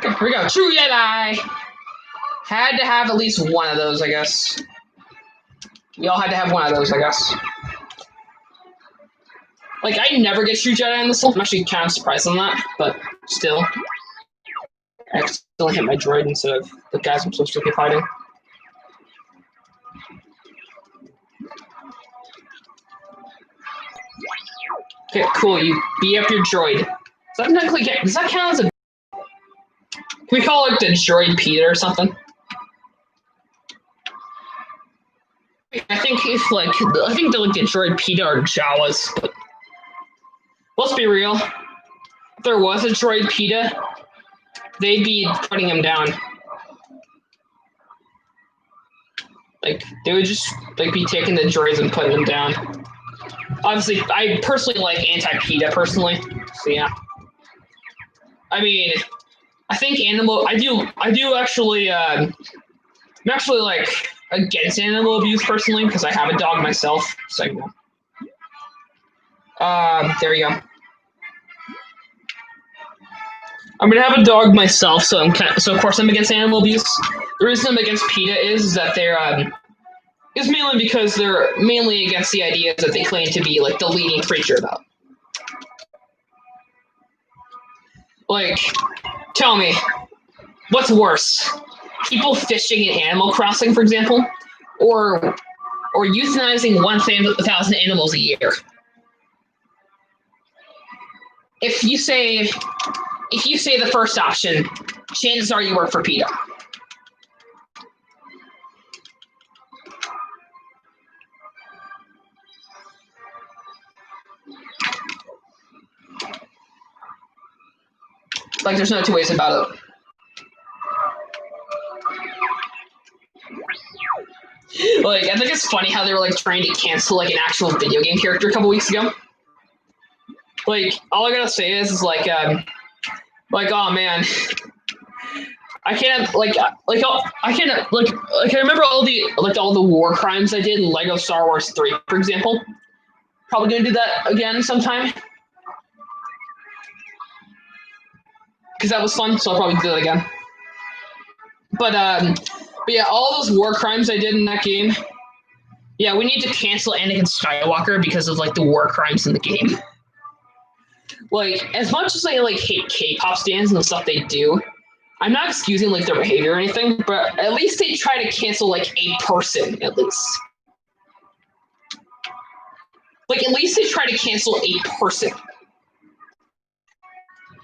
here we go. True Jedi. Had to have at least one of those, I guess. We all had to have one of those, I guess. I never get True Jedi in this one. I'm actually kind of surprised on that, but still. I accidentally hit my droid instead of the guys I'm supposed to be fighting. Okay, cool. You beat up your droid. Does that count as a... Can we call it the droid Peter or something? I think the droid Peter are Jawas, but let's be real. If there was a droid PETA, they'd be putting him down. They would just be taking the droids and putting them down. Obviously, I personally like anti-PETA personally, so yeah. I mean, I think I do actually, I'm actually against animal abuse personally because I have a dog myself, so you know. There you go. I'm gonna have a dog myself, so of course I'm against animal abuse. The reason I'm against PETA is that they're is mainly because they're mainly against the ideas that they claim to be the leading creature about. Tell me, what's worse? People fishing in Animal Crossing, for example, or euthanizing 1,000 animals a year? If you say the first option, chances are you work for PETA. There's no two ways about it. I think it's funny how they were trying to cancel an actual video game character a couple weeks ago. All I gotta say is oh man, I can't I remember all the war crimes I did in Lego Star Wars 3, for example. Probably gonna do that again sometime. Because that was fun, so I'll probably do that again. But yeah, all those war crimes I did in that game. Yeah, we need to cancel Anakin Skywalker because of the war crimes in the game. As much as I hate K-pop stands and the stuff they do, I'm not excusing their behavior or anything, but at least they try to cancel a person at least. At least they try to cancel a person.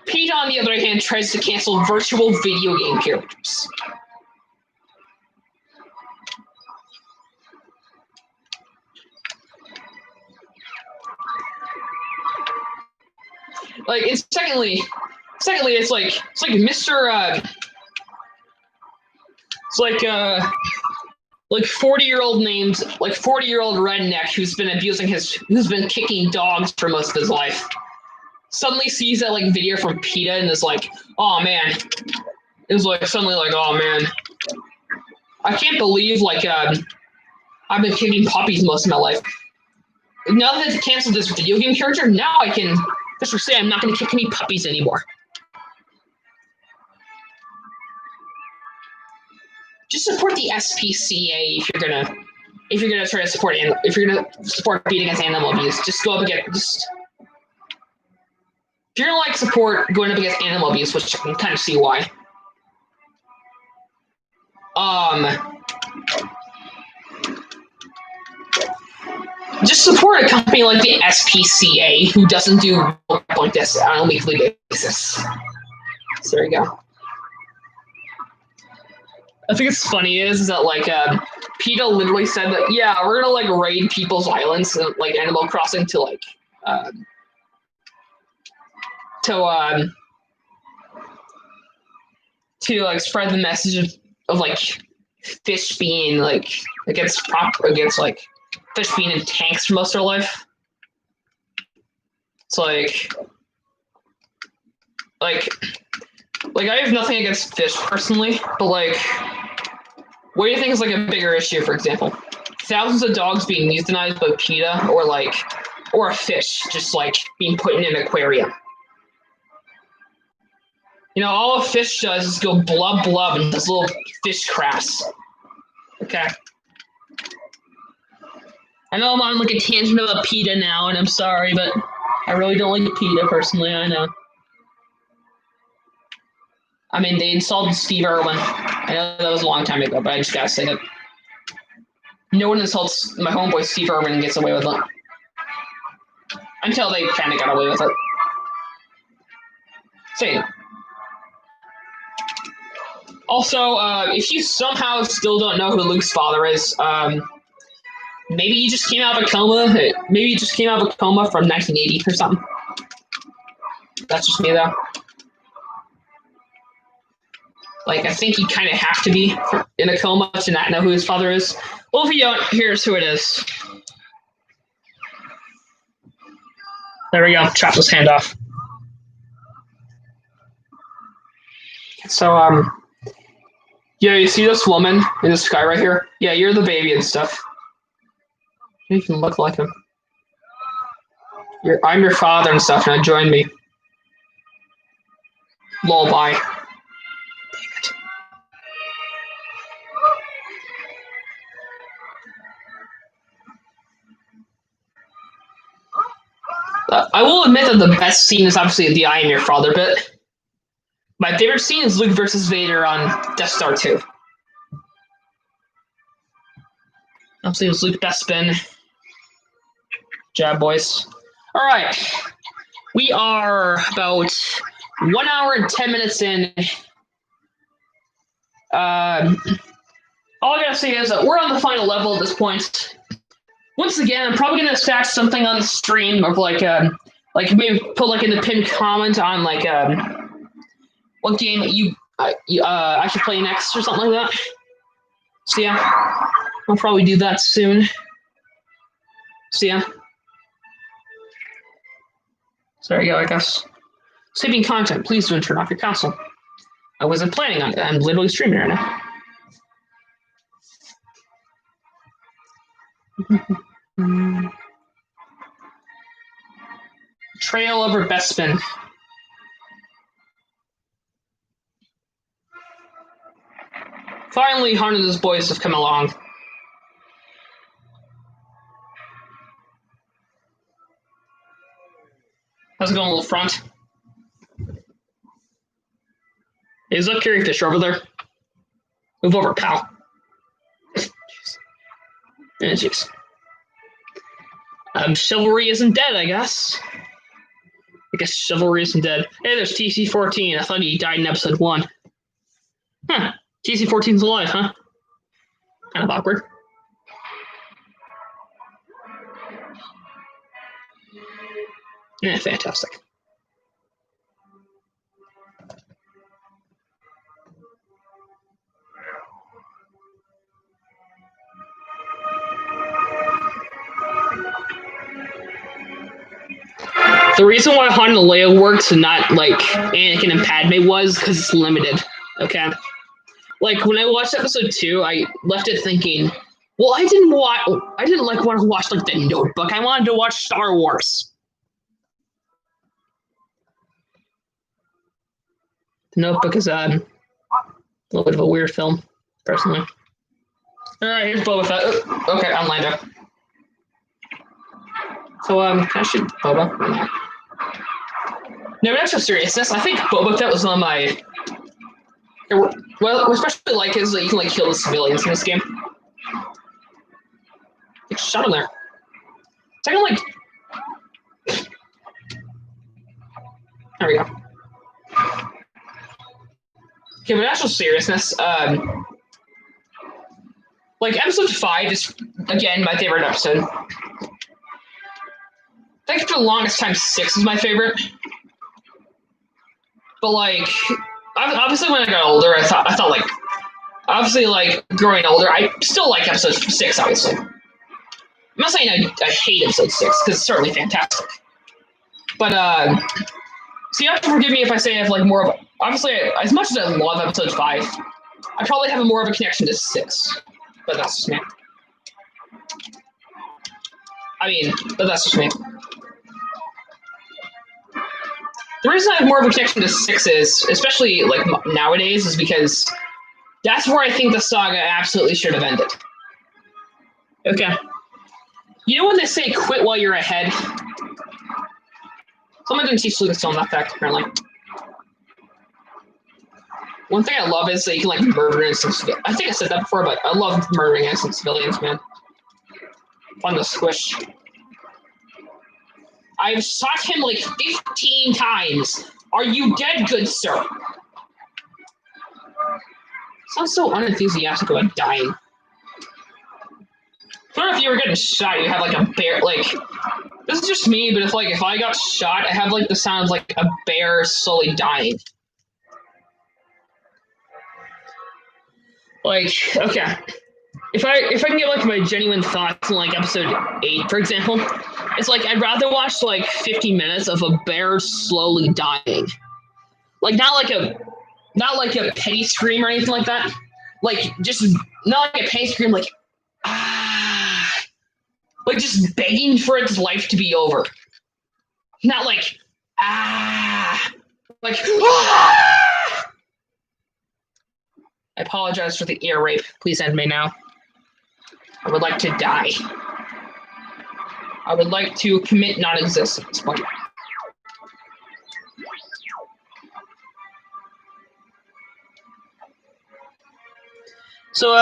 PETA, on the other hand, tries to cancel virtual video game characters. And secondly, it's Mr. It's 40-year-old named 40-year-old redneck who's been kicking dogs for most of his life. suddenly sees that like video from PETA and is like, oh man, it was like suddenly like, oh man, I can't believe like I've been kicking puppies most of my life. Now that they've canceled this video game character, now I can just say I'm not going to kick any puppies anymore. Just support the SPCA if you're gonna try to support beating against animal abuse. Just go up against. If you're gonna like support going up against animal abuse, which I can kind of see why. Just support a company like the SPCA who doesn't do like this on a weekly basis. So there you go. I think it's funny is that like PETA literally said that yeah we're gonna like raid people's islands like Animal Crossing to like spread the message of like fish being like against like fish being in tanks for most of their life. It's like I have nothing against fish personally, but like what do you think is like a bigger issue, for example? Thousands of dogs being euthanized by PETA or a fish just like being put in an aquarium. You know, all a fish does is go blub blub and does little fish crafts. Okay. I know I'm on like a tangent about PETA now, and I'm sorry, but I really don't like PETA personally, I know. I mean, they insulted Steve Irwin. I know that was a long time ago, but I just gotta say that no one insults my homeboy Steve Irwin and gets away with it. Until they kind of got away with it. Same. Also, if you somehow still don't know who Luke's father is, maybe he just came out of a coma. Maybe he just came out of a coma from 1980 or something. That's just me, though. Like, I think you kind of have to be in a coma to not know who his father is. Well, if you don't, here's who it is. There we go. Chopped his hand off. So, yeah, you see this woman in the sky right here? Yeah, you're the baby and stuff. You can look like him. I'm your father and stuff, now join me. Lullaby. I will admit that the best scene is obviously the I am your father bit. My favorite scene is Luke versus Vader on Death Star 2. Obviously, it was Luke Bespin. Jab, boys. All right. We are about 1 hour and 10 minutes in. All I gotta say is that we're on the final level at this point. Once again, I'm probably gonna attach something on the stream of like maybe put like in the pinned comment on like what game I should play next or something like that. So yeah, I'll probably do that soon. So yeah. So there you go, I guess. Saving content, please don't turn off your console. I wasn't planning on it. I'm literally streaming right now. Trail over Bespin. Finally, Harness's boys have come along. How's it going, little front? Is that Carrie Fisher over there? Move over, pal. Jeez. Chivalry isn't dead, I guess. I guess chivalry isn't dead. Hey, there's TC-14. I thought he died in episode 1. Huh. TC-14's alive, huh? Kind of awkward. Yeah, fantastic. The reason why Han and Leia works and not like Anakin and Padme was because it's limited. Okay. Like when I watched episode 2, I left it thinking, well, I didn't want to watch like The Notebook. I wanted to watch Star Wars. The Notebook is a little bit of a weird film, personally. All right, here's Boba Fett. Okay, I'm Lando. So can I shoot Boba? No, that's no seriousness. I think Boba Fett was one of my. Well, especially like is that you can like kill the civilians in this game. Like, shot him there. Second, like. There we go. Okay, but actual seriousness, like episode 5 is again my favorite episode. I think for the longest time 6 is my favorite. But like, obviously when I got older, I thought like, obviously like growing older, I still like episode 6. Obviously, I'm not saying I hate episode 6 because it's certainly fantastic. But so you have to forgive me if I say I have like more of. Obviously, as much as I love episode 5, I probably have more of a connection to 6. But that's just me. But that's just me. The reason I have more of a connection to 6 is, especially like nowadays, is because that's where I think the saga absolutely should have ended. Okay. You know when they say quit while you're ahead? Someone didn't teach Lucasfilm that fact, apparently. One thing I love is that you can like murder innocent civilians. I think I said that before, but I love murdering innocent civilians, man. Fun to squish. I've shot him like 15 times. Are you dead, good sir? Sounds so unenthusiastic about dying. I don't know if you were getting shot, you have like a bear, like, this is just me, but if I got shot, I have like the sound of like a bear slowly dying. Like, okay. If I can get like my genuine thoughts in like episode 8, for example, it's like I'd rather watch like 50 minutes of a bear slowly dying. Like not like a petty scream or anything like that. Like just not like a petty scream like ah, like just begging for its life to be over. Not like ah, like ah! I apologize for the ear rape. Please end me now. I would like to die. I would like to commit non-existence. So,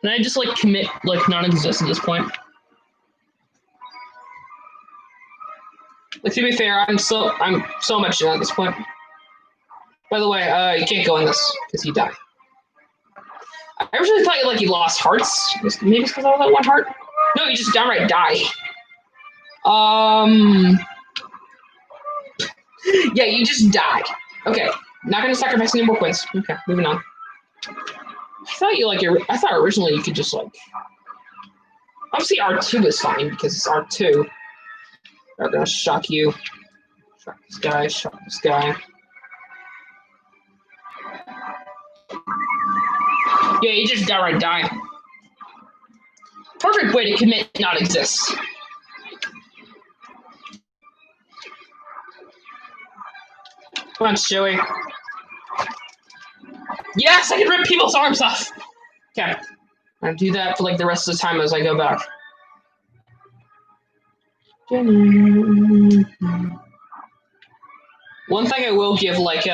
can I just like commit like non-existence at this point? Like to be fair, I'm so much done at this point. By the way, you can't go in this because you die. I originally thought you lost hearts. Maybe it's because I have that one heart. No, you just downright die. Yeah, you just die. Okay, not gonna sacrifice any more coins. Okay, moving on. I thought originally you could just like. Obviously, R2 is fine because it's R2. They're gonna shock you. Shock this guy. Shock this guy. Yeah, you just downright die. Perfect way to commit not exists. Come on, Chewie. Yes, I can rip people's arms off. Okay, I'll do that for like the rest of the time as I go back. One thing I will give, like,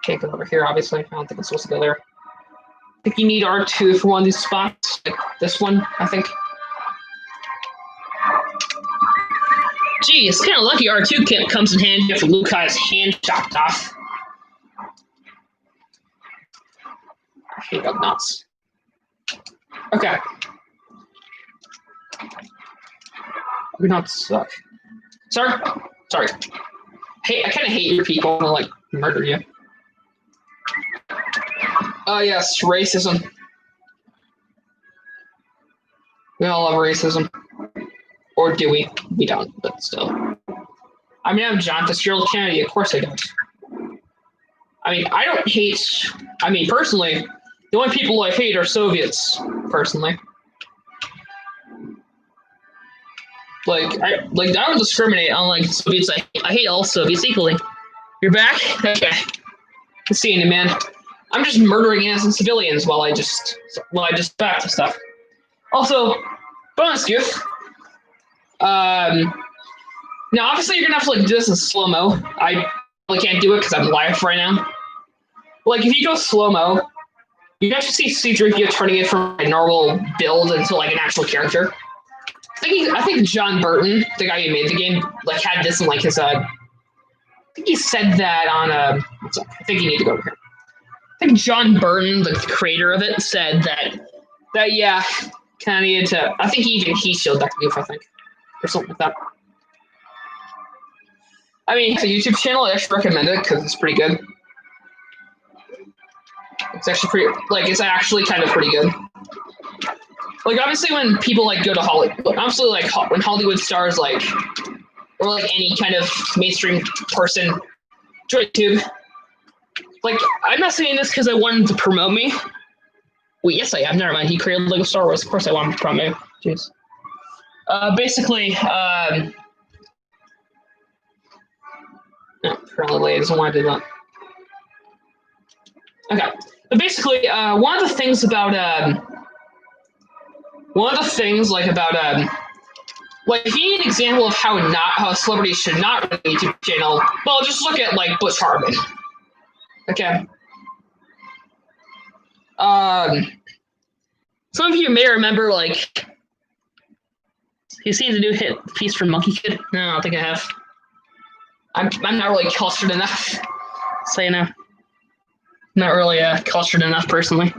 can't go over here, obviously. I don't think I'm supposed to go there. I think you need R2 for one of these spots. Like this one, I think. Gee, it's kind of lucky R2 comes in handy after Luke got his hand chopped off. I hate bug knots. Okay. Bug knots suck. Sorry. Hey, I kind of hate your people. I want to, like, murder you. Oh, yes, racism. We all love racism. Or do we? We don't, but still. I mean, I'm John Fitzgerald Kennedy. Of course I don't. I mean, I don't hate. I mean, personally, the only people I hate are Soviets. Personally, I don't discriminate on like Soviets. I hate all Soviets equally. You're back? Okay. Good seeing you, man. I'm just murdering innocent civilians while I just back to stuff. Also, bonus gift. Now obviously you're gonna have to like do this in slow mo. I really can't do it because I'm live right now. Like if you go slow mo, you can actually see C3PO turning it from a normal build into like an actual character. I think John Burton, the guy who made the game, like had this in like his I think he said that on I think you need to go over here. I think John Burton, the creator of it, said that yeah, kind of needed to. I think he showed that goof, I think, or something like that. I mean, it's a YouTube channel. I actually recommend it because it's pretty good. It's actually it's actually kind of pretty good. Like, obviously, when people, like, go to Hollywood, obviously, like, when Hollywood stars, like, or, like, any kind of mainstream person join YouTube, like, I'm not saying this because I want him to promote me. Well, yes, I am. Never mind. He created Lego Star Wars. Of course I want him to promote me. Jeez. Basically, apparently, I doesn't want to do that. Okay. But basically, one of the things about, like, if you need an example of how a celebrity should not run a YouTube channel, well, just look at, like, Butch Hartman. Okay. Some of you may remember, like, you seen the new hit piece from Monkey Kid? No, I don't think I have. I'm not really cultured enough, so you know. Not really cultured enough, personally.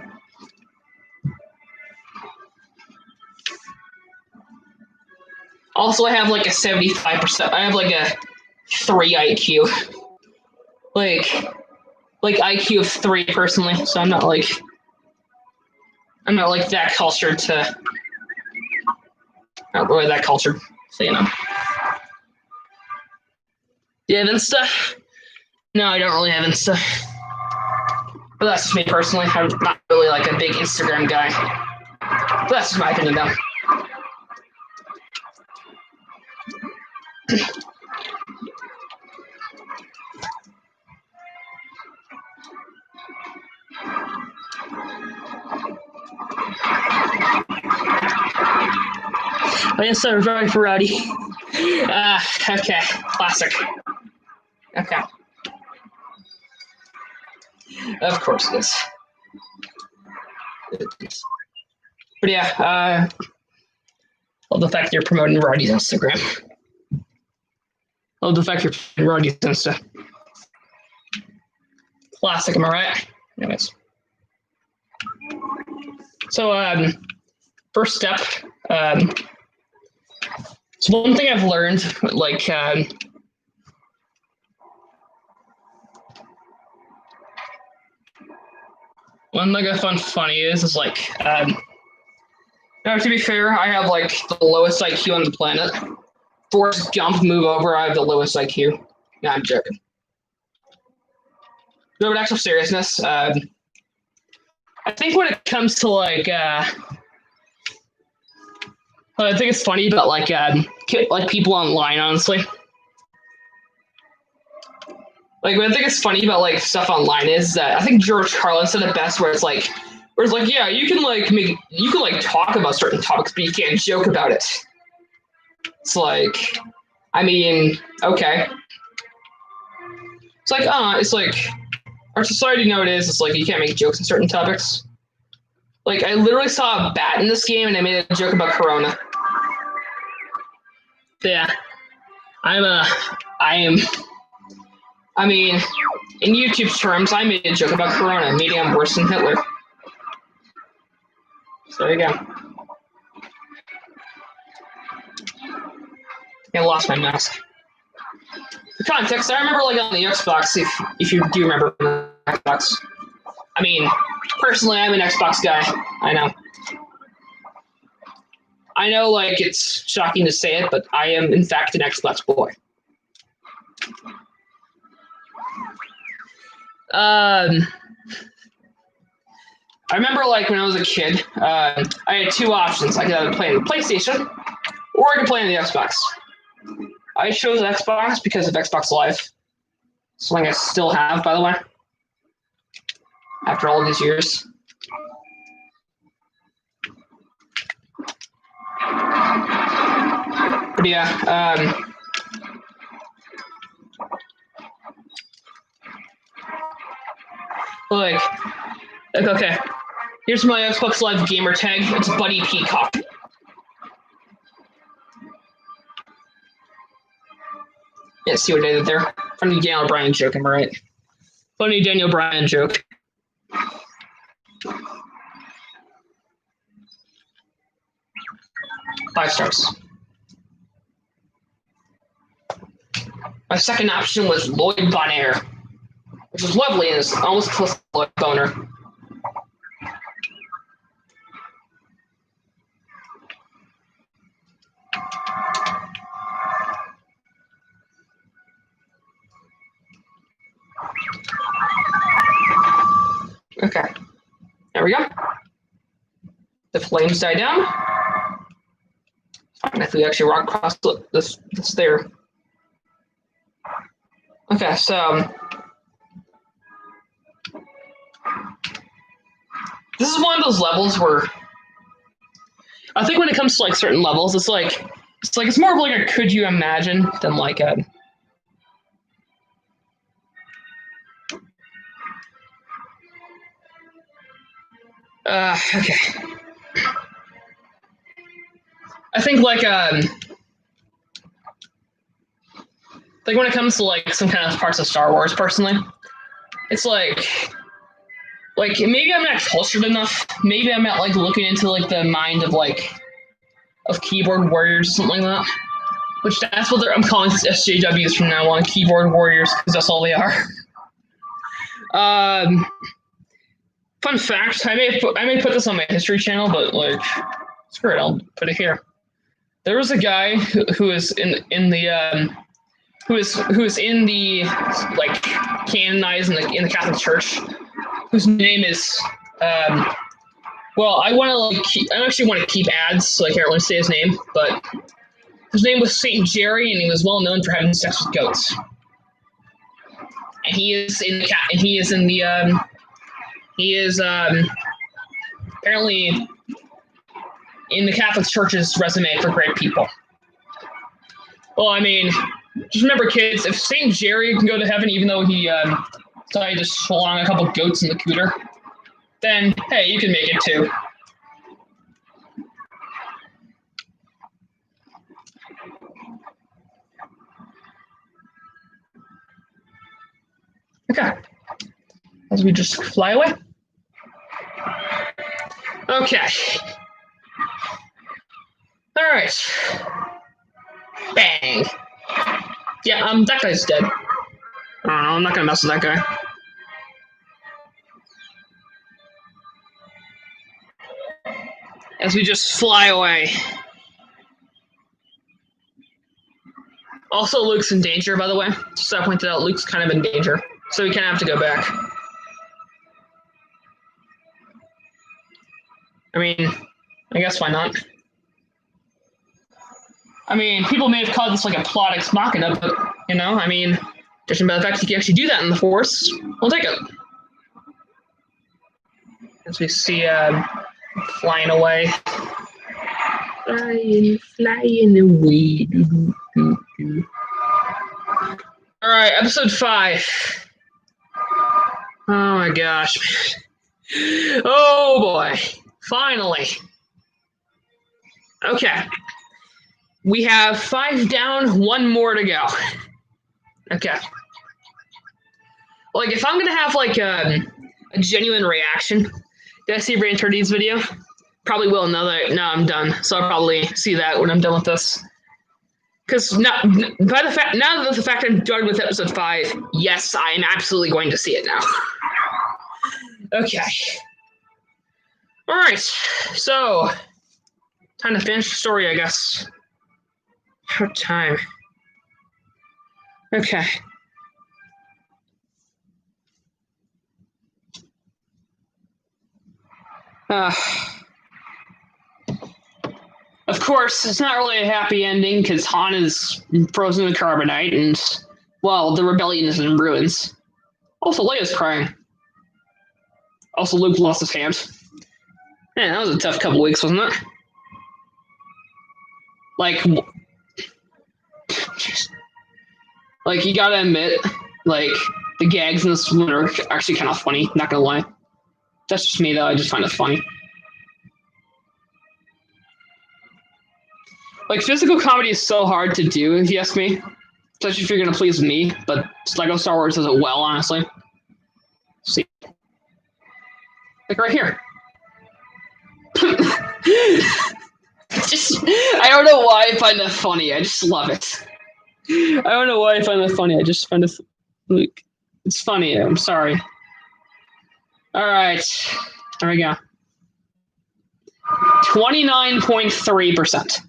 Also, I have like a 75%. I have like a 3 IQ. Like IQ of 3 personally. So I'm not like that cultured to. Not really that cultured. So you know. Do you have Insta? No, I don't really have Insta. But that's just me personally. I'm not really like a big Instagram guy. But that's just my opinion though. Oh, yes, sir. Very Ferrari. Okay. Classic. Okay. Of course it is. But yeah, love the fact you're promoting Roddy's Instagram. Love the fact you're promoting Roddy's Insta. Classic, am I right? Anyways. So, first step, so one thing I've learned, like, one thing I find funny is like, now to be fair, I have like the lowest IQ on the planet. Forrest Gump, move over, I have the lowest IQ. No, I'm joking. No, but actual seriousness, I think when it comes to like, I think it's funny about like people online, honestly. Like, what I think is funny about like stuff online is that I think George Carlin said it best, where it's like, yeah, you can like talk about certain topics, but you can't joke about it. It's like, I mean, okay. It's like, it's like our society nowadays. It's like you can't make jokes on certain topics. Like, I literally saw a bat in this game, and I made a joke about Corona. Yeah, I mean, in YouTube terms, I made a joke about Corona, meaning I'm worse than Hitler. So there you go. I lost my mask. For context, I remember like on the Xbox, if you do remember Xbox. I mean, personally, I'm an Xbox guy. I know. I know, like, it's shocking to say it, but I am, in fact, an Xbox boy. I remember, like, when I was a kid, I had two options. I could either play on the PlayStation, or I could play on the Xbox. I chose Xbox because of Xbox Live. Something I still have, by the way, after all these years. But yeah, like, okay, here's my Xbox Live gamer tag. It's Buddy Peacock. Yeah, see what I did there? Funny Daniel Bryan joke, am I right? Funny Daniel Bryan joke. 5 stars. My second option was Lloyd Bonaire, which was lovely and is almost close to Lloyd Boner. Okay, there we go. The flames die down. And if we actually walk across this there. Okay, so this is one of those levels where I think when it comes to like certain levels, it's more of like a could you imagine than like a okay. I think like when it comes to like some kind of parts of Star Wars, personally, it's like maybe I'm not cultured enough. Maybe I'm not like looking into like the mind of keyboard warriors or something like that. Which that's what I'm calling SJWs from now on, keyboard warriors, because that's all they are. Fun fact: I may put this on my history channel, but like, screw it, I'll put it here. There was a guy who is in the like canonized in the Catholic Church, whose name is well, I actually want to keep ads, so I can't really say his name, but his name was Saint Jerry, and he was well known for having sex with goats. And he is apparently in the Catholic Church's resume for great people. Well, I mean, just remember, kids, if Saint Jerry can go to heaven even though he decided to schlong a couple goats in the cooter, then, hey, you can make it too. Okay. As we just fly away. Okay. All right. Bang. Yeah, that guy's dead. I don't know, I'm not gonna mess with that guy. As we just fly away. Also, Luke's in danger, by the way. Just so I pointed out, Luke's kind of in danger, so we kind of have to go back. I mean, I guess why not? I mean, people may have called this like a plot ex machina, but, you know, I mean, judging by the fact that you can actually do that in the Force, we'll take it. As we see flying away. Flying away. All right, episode 5. Oh my gosh. Oh boy. Finally. Okay. We have 5 down, 1 more to go. Okay. Like, if I'm going to have, like, a genuine reaction, did I see Ray Turdy's video? Probably will now I'm done. So I'll probably see that when I'm done with this. Because now that the fact I'm done with episode 5, yes, I am absolutely going to see it now. Okay. All right. So Time to finish the story, I guess. What time? Okay. Of course, it's not really a happy ending because Han is frozen in carbonite and, well, the rebellion is in ruins. Also, Leia's crying. Also, Luke lost his hand. Man, that was a tough couple weeks, wasn't it? Like, you gotta admit, like, the gags in this one are actually kind of funny, not gonna lie. That's just me, though. I just find it funny. Like, physical comedy is so hard to do, if you ask me. Especially if you're gonna please me, but LEGO Star Wars does it well, honestly. See? Like right here. I don't know why I find that funny. I just love it. I don't know why I find that funny. I just find it, like, it's funny. I'm sorry. All right. There we go. 29.3%.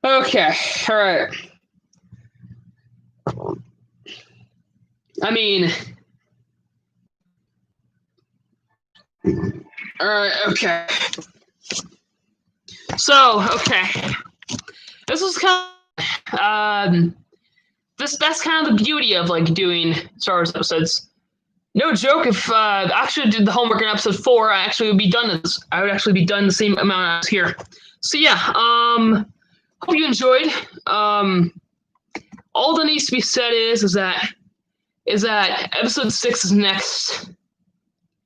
Okay. All right. I mean, all right. Okay. So, okay. This was kind of, that's kind of the beauty of, like, doing Star Wars episodes. No joke, if I actually did the homework in episode 4, I would actually be done the same amount as here. So yeah, hope you enjoyed. All that needs to be said is that episode 6 is next.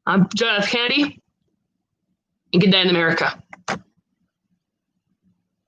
I'm John F. Kennedy, and good night in America.